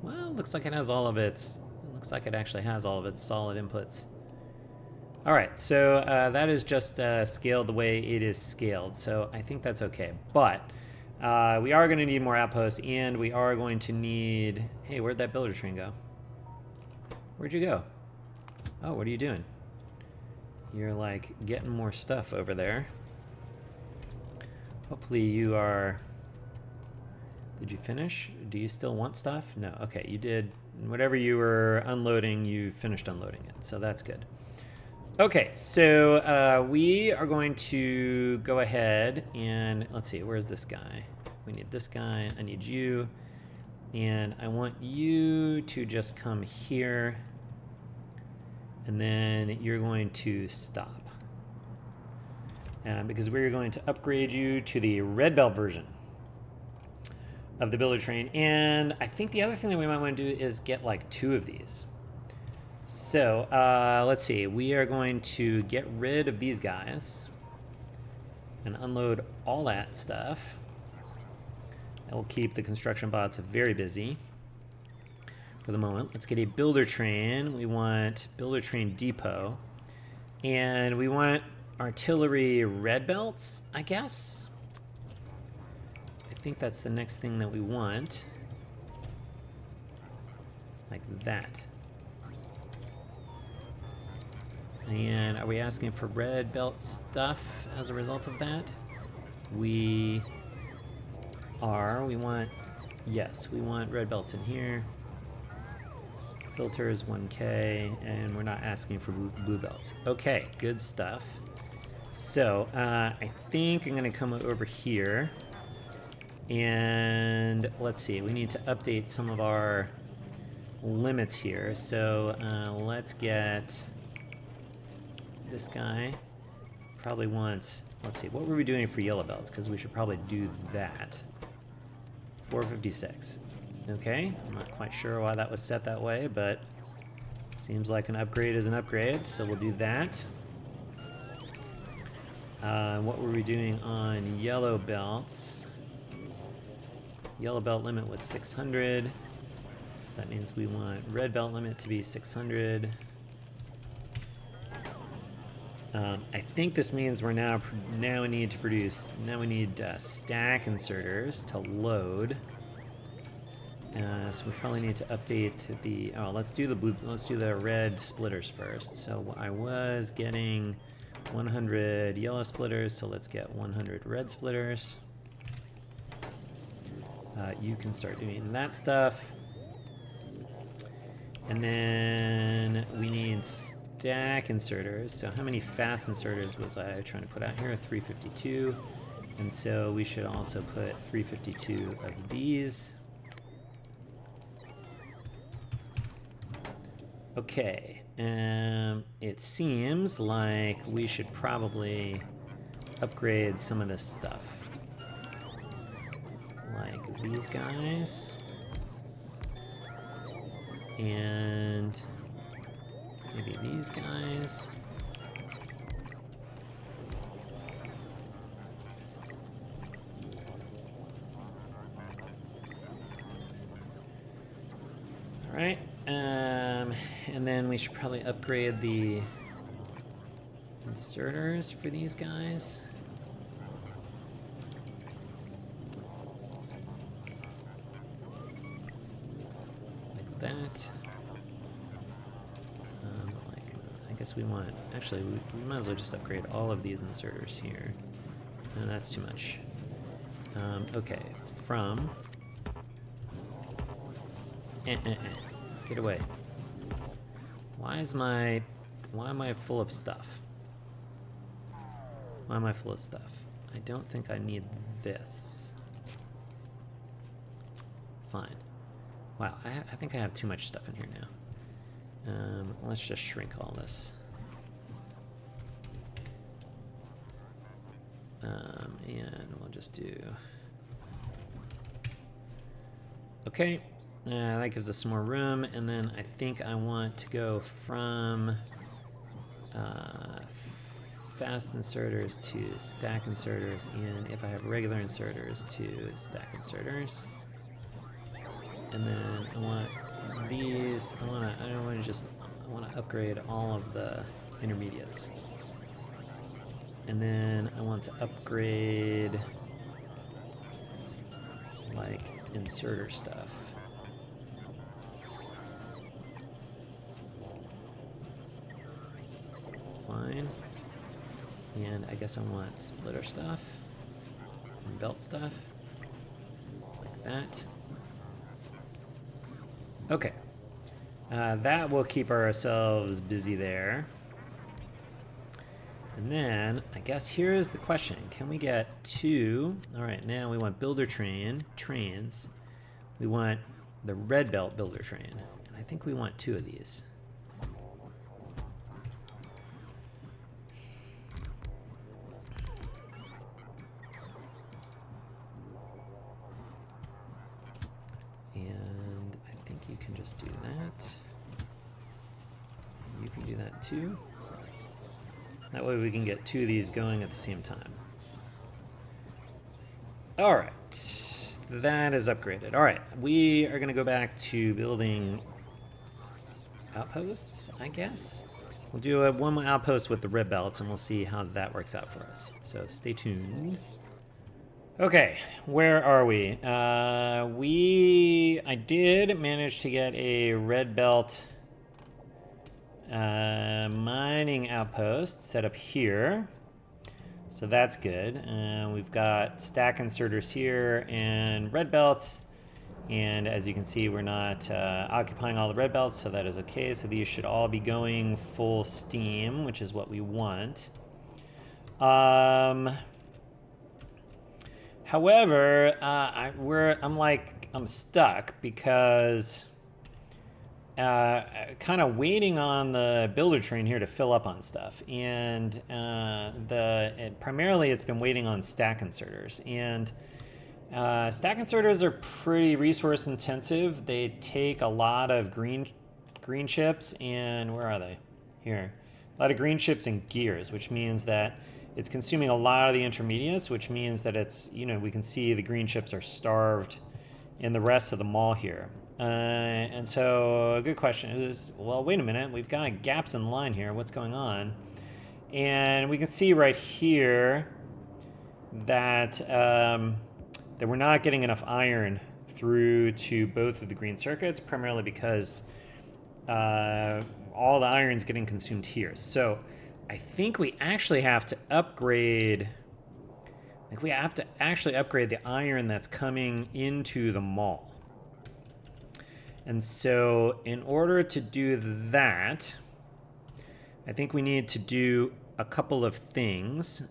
Well, it looks like it looks like it actually has all of its solid inputs. All right, so that is just scaled the way it is scaled, so I think that's okay. But we are going to need more outposts, and we are going to need... Hey, where'd that builder train go? Where'd you go? Oh, what are you doing? You're, like, getting more stuff over there. Hopefully you are... Did you finish? Do you still want stuff? No, okay, you did. Whatever you were unloading, you finished unloading it, so that's good. Okay, so we are going to go ahead and let's see, where's this guy? We need this guy, I need you, and I want you to just come here, and then you're going to stop. Because we're going to upgrade you to the red belt version of the builder train, and I think the other thing that we might want to do is get like 2 of these. So let's see, we are going to get rid of these guys and unload all that stuff. That will keep the construction bots very busy for the moment. Let's get a builder train. We want builder train depot, and we want artillery red belts, I guess. I think that's the next thing that we want. like that. And are we asking for red belt stuff as a result of that? We are. We want, yes, we want red belts in here. Filter is 1K, and we're not asking for blue belts. Okay, good stuff. So I think I'm going to come over here. And let's see, we need to update some of our limits here. So let's get this guy. Probably wants, let's see, what were we doing for yellow belts? Because we should probably do that. 456. Okay, I'm not quite sure why that was set that way, but seems like an upgrade is an upgrade, so we'll do that. What were we doing on yellow belts? Yellow belt limit was 600, so that means we want red belt limit to be 600. I think this means we're now we need stack inserters to load. So we probably need to update the, let's do the red splitters first. So I was getting 100 yellow splitters, so let's get 100 red splitters. You can start doing that stuff. And then we need stack inserters. So how many fast inserters was I trying to put out here? 352. And so we should also put 352 of these. Okay, it seems like we should probably upgrade some of this stuff. Like these guys. And maybe these guys. All right. And then we should probably upgrade the inserters for these guys. Like that. I guess we want, actually, we might as well just upgrade all of these inserters here. No, that's too much. Okay, from... Get away. Why am I full of stuff? Why am I full of stuff? I don't think I need this. Fine. Wow, I think I have too much stuff in here now. Let's just shrink all this. And we'll just do... Okay. That gives us some more room, and then I think I want to go from fast inserters to stack inserters, and if I have regular inserters to stack inserters. And then I want these, I want to upgrade all of the intermediates. And then I want to upgrade like inserter stuff. Fine. And I guess I want splitter stuff and belt stuff like that. Okay. That will keep ourselves busy there. And then I guess here's the question. Can we get two? All right, now we want builder trains. We want the red belt builder train. And I think we want two of these. And I think you can just do that. You can do that too. That way we can get two of these going at the same time. All right, that is upgraded. All right, we are gonna go back to building outposts, I guess. We'll do one more outpost with the red belts and we'll see how that works out for us. So stay tuned. Okay, where are we? I did manage to get a red belt mining outpost set up here. So that's good. We've got stack inserters here and red belts. And as you can see, we're not occupying all the red belts, so that is okay. So these should all be going full steam, which is what we want. However, I'm stuck because kind of waiting on the builder train here to fill up on stuff, and primarily it's been waiting on stack inserters, and stack inserters are pretty resource intensive. They take a lot of green chips, and where are they? Here, a lot of green chips and gears, which means that it's consuming a lot of the intermediates, which means that it's, we can see the green chips are starved in the rest of the mall here. And so a good question is, well, wait a minute, we've got gaps in line here. What's going on? And we can see right here that that we're not getting enough iron through to both of the green circuits, primarily because all the iron's getting consumed here. So I think we actually have to upgrade. We have to actually upgrade the iron that's coming into the mall. And so in order to do that, I think we need to do a couple of things.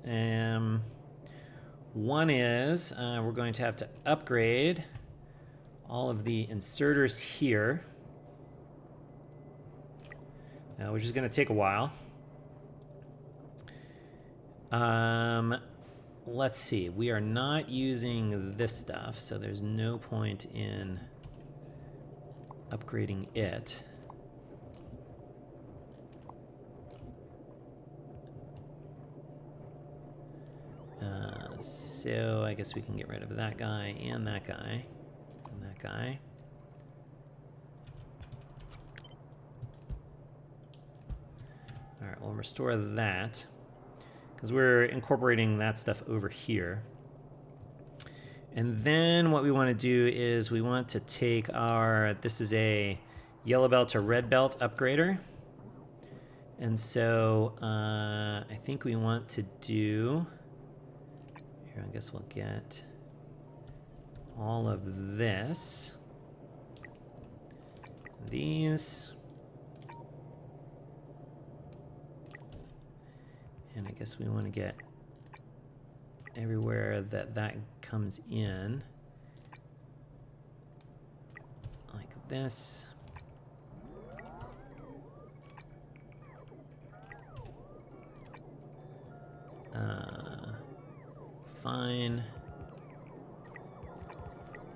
One is we're going to have to upgrade all of the inserters here, which is going to take a while. Let's see. We are not using this stuff, so there's no point in upgrading it. So I guess we can get rid of that guy and that guy and that guy. All right, we'll restore that because we're incorporating that stuff over here. And then what we want to do is we want to take this is a yellow belt to red belt upgrader. And so I think we want to do, here, I guess we'll get all of this, these, and I guess we want to get everywhere that comes in, like this. Fine.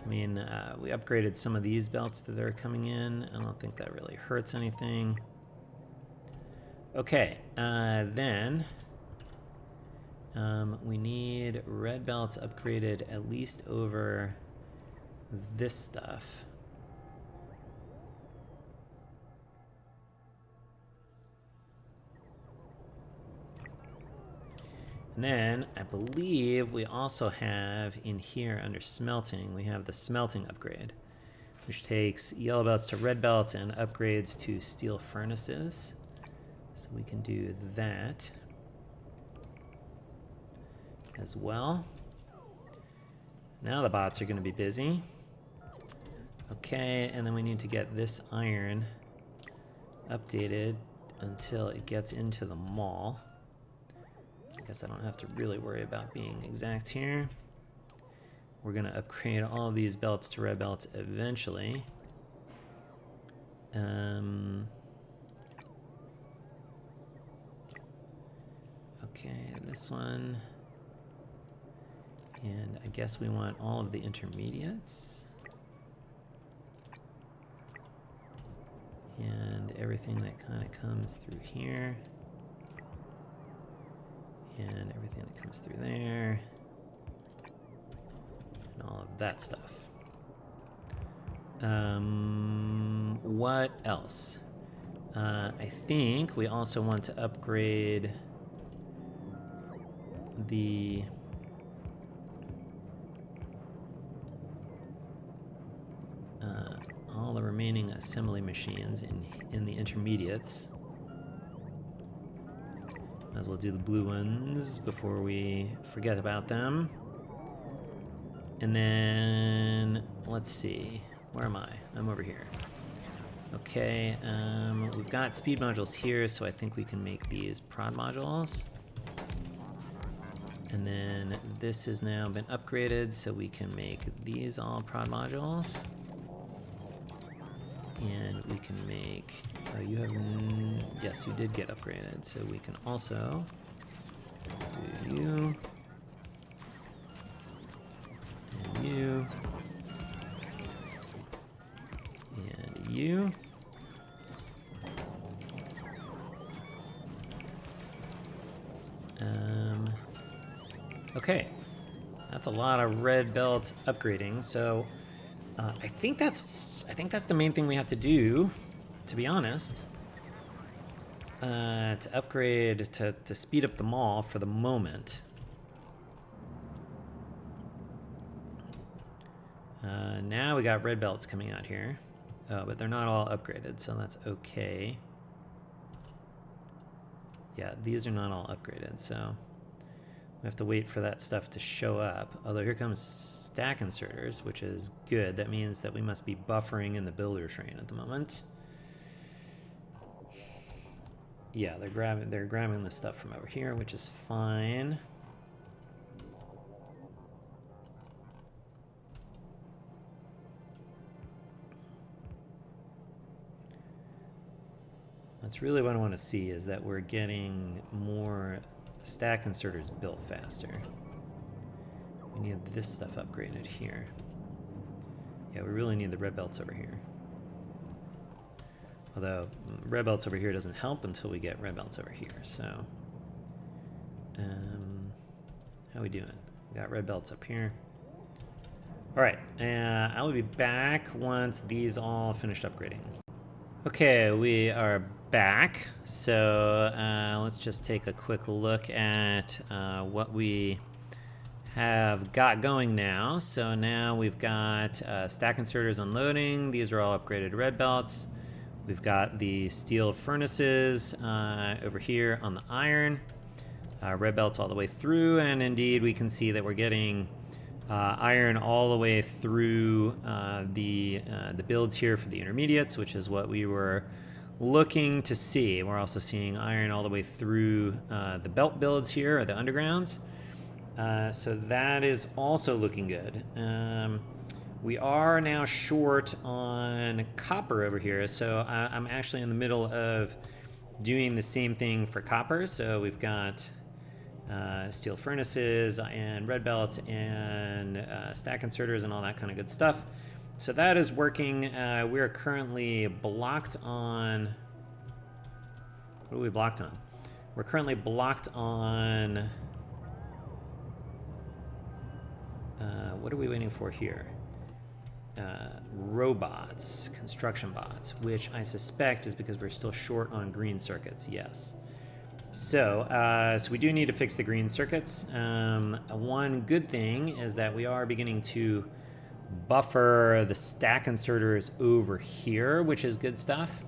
I mean, we upgraded some of these belts that are coming in. I don't think that really hurts anything. Okay, then we need red belts upgraded at least over this stuff. And then I believe we also have in here under smelting, we have the smelting upgrade, which takes yellow belts to red belts and upgrades to steel furnaces. So we can do that as well. Now the bots are going to be busy. Okay, and then we need to get this iron updated until it gets into the mall. I guess I don't have to really worry about being exact here. We're going to upgrade all of these belts to red belts eventually. Okay, this one. And I guess we want all of the intermediates. And everything that kind of comes through here. And everything that comes through there. And all of that stuff. What else? I think we also want to upgrade the all the remaining assembly machines in the intermediates. Might as well do the blue ones before we forget about them. And then, let's see, where am I? I'm over here. Okay, we've got speed modules here, so I think we can make these prod modules. And then this has now been upgraded, so we can make these all prod modules. And we can make, oh, you have, yes, you did get upgraded, so we can also do you, and you, and you. Okay, that's a lot of red belt upgrading. So I think that's the main thing we have to do, to be honest, to upgrade to speed up the mall for the moment. Now we got red belts coming out here, but they're not all upgraded, so that's okay. Yeah, these are not all upgraded, so we have to wait for that stuff to show up. Although here comes stack inserters, which is good. That means that we must be buffering in the builder train at the moment. Yeah, they're grabbing the stuff from over here, which is fine. That's really what I want to see, is that we're getting more stack inserters built faster. We need this stuff upgraded here. Yeah, we really need the red belts over here. Although red belts over here doesn't help until we get red belts over here. So, how we doing? We got red belts up here. All right, I will be back once these all finished upgrading. Okay, we are back. So let's just take a quick look at what we have got going now. So now we've got stack inserters unloading. These are all upgraded red belts. We've got the steel furnaces over here on the iron. Red belts all the way through, and indeed we can see that we're getting iron all the way through the builds here for the intermediates, which is what we were looking to see. We're also seeing iron all the way through the belt builds here, or the undergrounds. So that is also looking good. We are now short on copper over here, so I'm actually in the middle of doing the same thing for copper. So we've got steel furnaces and red belts and stack inserters and all that kind of good stuff. So that is working. We are currently blocked on... What are we blocked on? We're currently blocked on... what are we waiting for here? Robots, construction bots, which I suspect is because we're still short on green circuits, yes. So we do need to fix the green circuits. One good thing is that we are beginning to buffer the stack inserters over here, which is good stuff.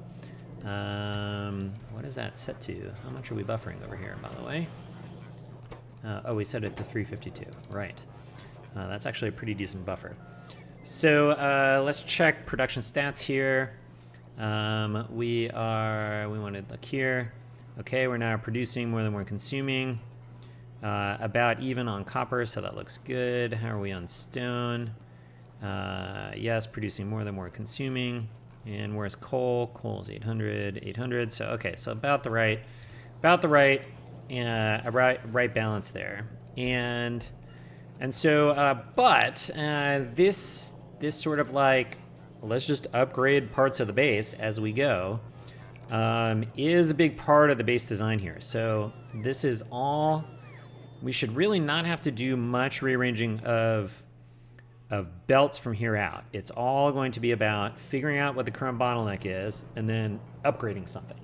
What is that set to? How much are we buffering over here, by the way? Oh, we set it to 352, right. That's actually a pretty decent buffer. So let's check production stats here. We wanted to look here. Okay, we're now producing more than we're consuming. About even on copper, so that looks good. How are we on stone? Yes, producing more than we're consuming. And where's coal? Coal is 800, 800. So okay, so about the right balance there. And so, but this sort of like, let's just upgrade parts of the base as we go, is a big part of the base design here. So this is all, we should really not have to do much rearranging of belts from here out. It's all going to be about figuring out what the current bottleneck is and then upgrading something.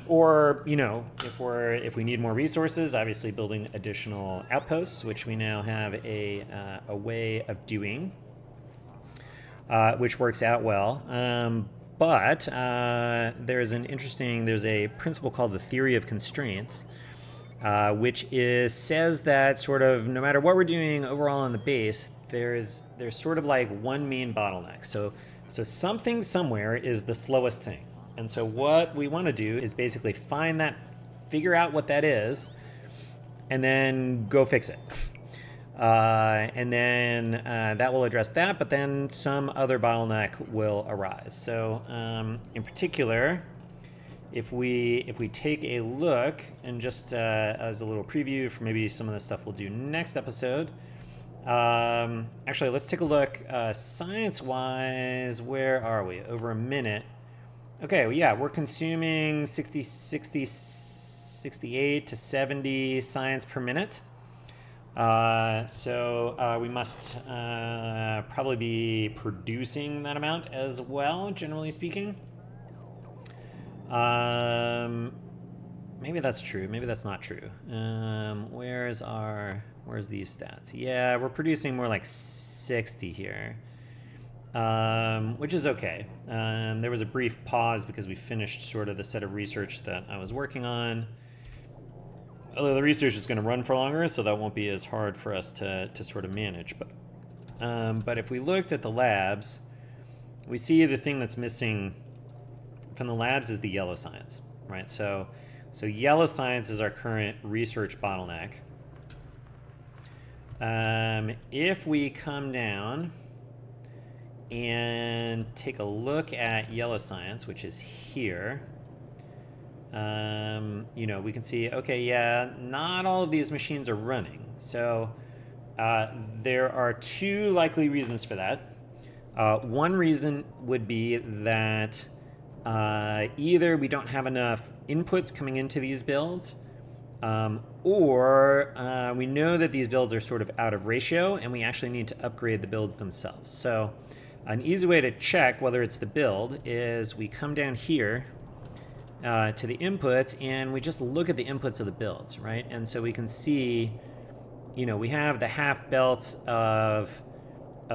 Or, you know, if we need more resources, obviously building additional outposts, which we now have a way of doing. which works out well. But there's a principle called the theory of constraints, which says that sort of no matter what we're doing overall on the base, there's sort of like one main bottleneck. So something somewhere is the slowest thing. And so what we want to do is basically figure out what that is, and then go fix it. And then that will address that, but then some other bottleneck will arise. So in particular, if we take a look, and just as a little preview for maybe some of the stuff we'll do next episode, actually let's take a look science-wise. Where are we? Over a minute. Okay, well, yeah, we're consuming 68 to 70 science per minute. So we must probably be producing that amount as well, generally speaking. Maybe that's true. Maybe that's not true. Where's these stats? Yeah, we're producing more like 60 here, which is okay. There was a brief pause because we finished sort of the set of research that I was working on. Although the research is going to run for longer, so that won't be as hard for us to sort of manage. But if we looked at the labs, we see the thing that's missing from the labs is the yellow science, right? So yellow science is our current research bottleneck. If we come down and take a look at yellow science, which is here, we can see, okay, yeah, not all of these machines are running. So there are two likely reasons for that. One reason would be that either we don't have enough inputs coming into these builds, or we know that these builds are sort of out of ratio and we actually need to upgrade the builds themselves. So an easy way to check whether it's the build is we come down here to the inputs, and we just look at the inputs of the builds, right? And so we can see, we have the half belts of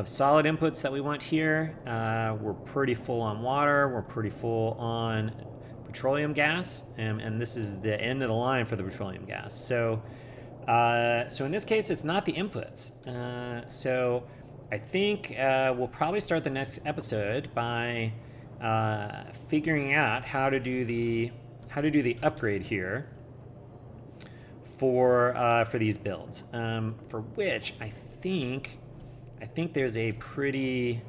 solid inputs that we want here. We're pretty full on water. We're pretty full on petroleum gas, and this is the end of the line for the petroleum gas. So in this case, it's not the inputs. So I think we'll probably start the next episode by figuring out how to do the upgrade here for these builds, for which I think there's a pretty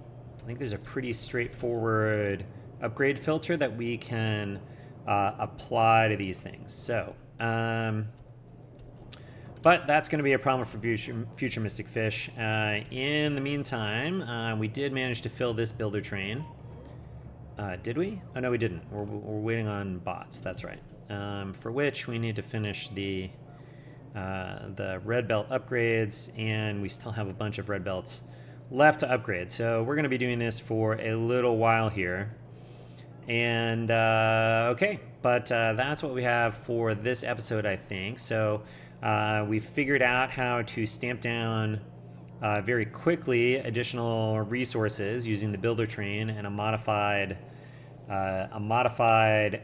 straightforward upgrade filter that we can apply to these things. So but that's going to be a problem for future Mystic Fish. In the meantime, we did manage to fill this builder train. Did we? Oh, no, we didn't. We're waiting on bots. That's right. For which we need to finish the red belt upgrades, and we still have a bunch of red belts left to upgrade. So we're going to be doing this for a little while here. And okay, but that's what we have for this episode, I think. So we figured out how to stamp down very quickly additional resources using the builder train and a modified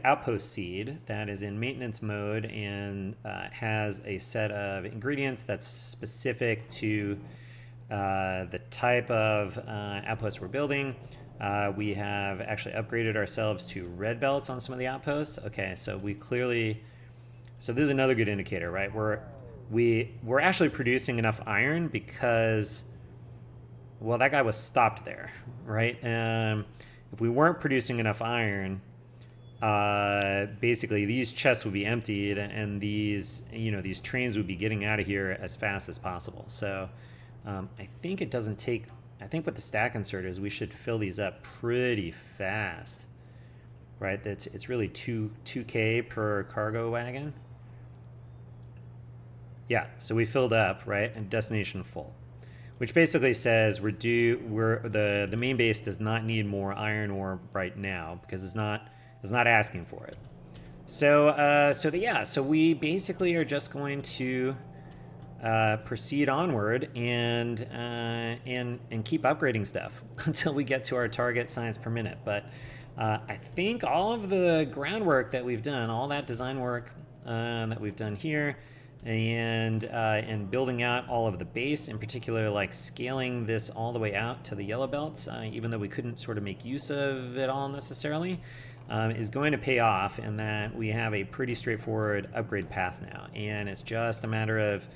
outpost seed that is in maintenance mode and has a set of ingredients that's specific to the type of outpost we're building. We have actually upgraded ourselves to red belts on some of the outposts. Okay, so so this is another good indicator, right? We're actually producing enough iron because, well, that guy was stopped there, right? If we weren't producing enough iron, basically these chests would be emptied, and these trains would be getting out of here as fast as possible. So I think it doesn't take. I think with the stack inserters, we should fill these up pretty fast, right? It's really 2K per cargo wagon. Yeah, so we filled up, right, and destination full, which basically says the main base does not need more iron ore right now because it's not asking for it. So we basically are just going to proceed onward and keep upgrading stuff until we get to our target science per minute. But I think all of the groundwork that we've done, all that design work that we've done here, and building out all of the base, in particular, like scaling this all the way out to the yellow belts, even though we couldn't sort of make use of it all necessarily, is going to pay off, in that we have a pretty straightforward upgrade path now, and it's just a matter of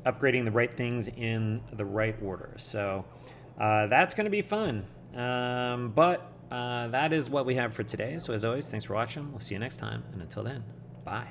upgrading the right things in the right order. So that's going to be fun. But that is what we have for today. So as always, thanks for watching. We'll see you next time. And until then, bye.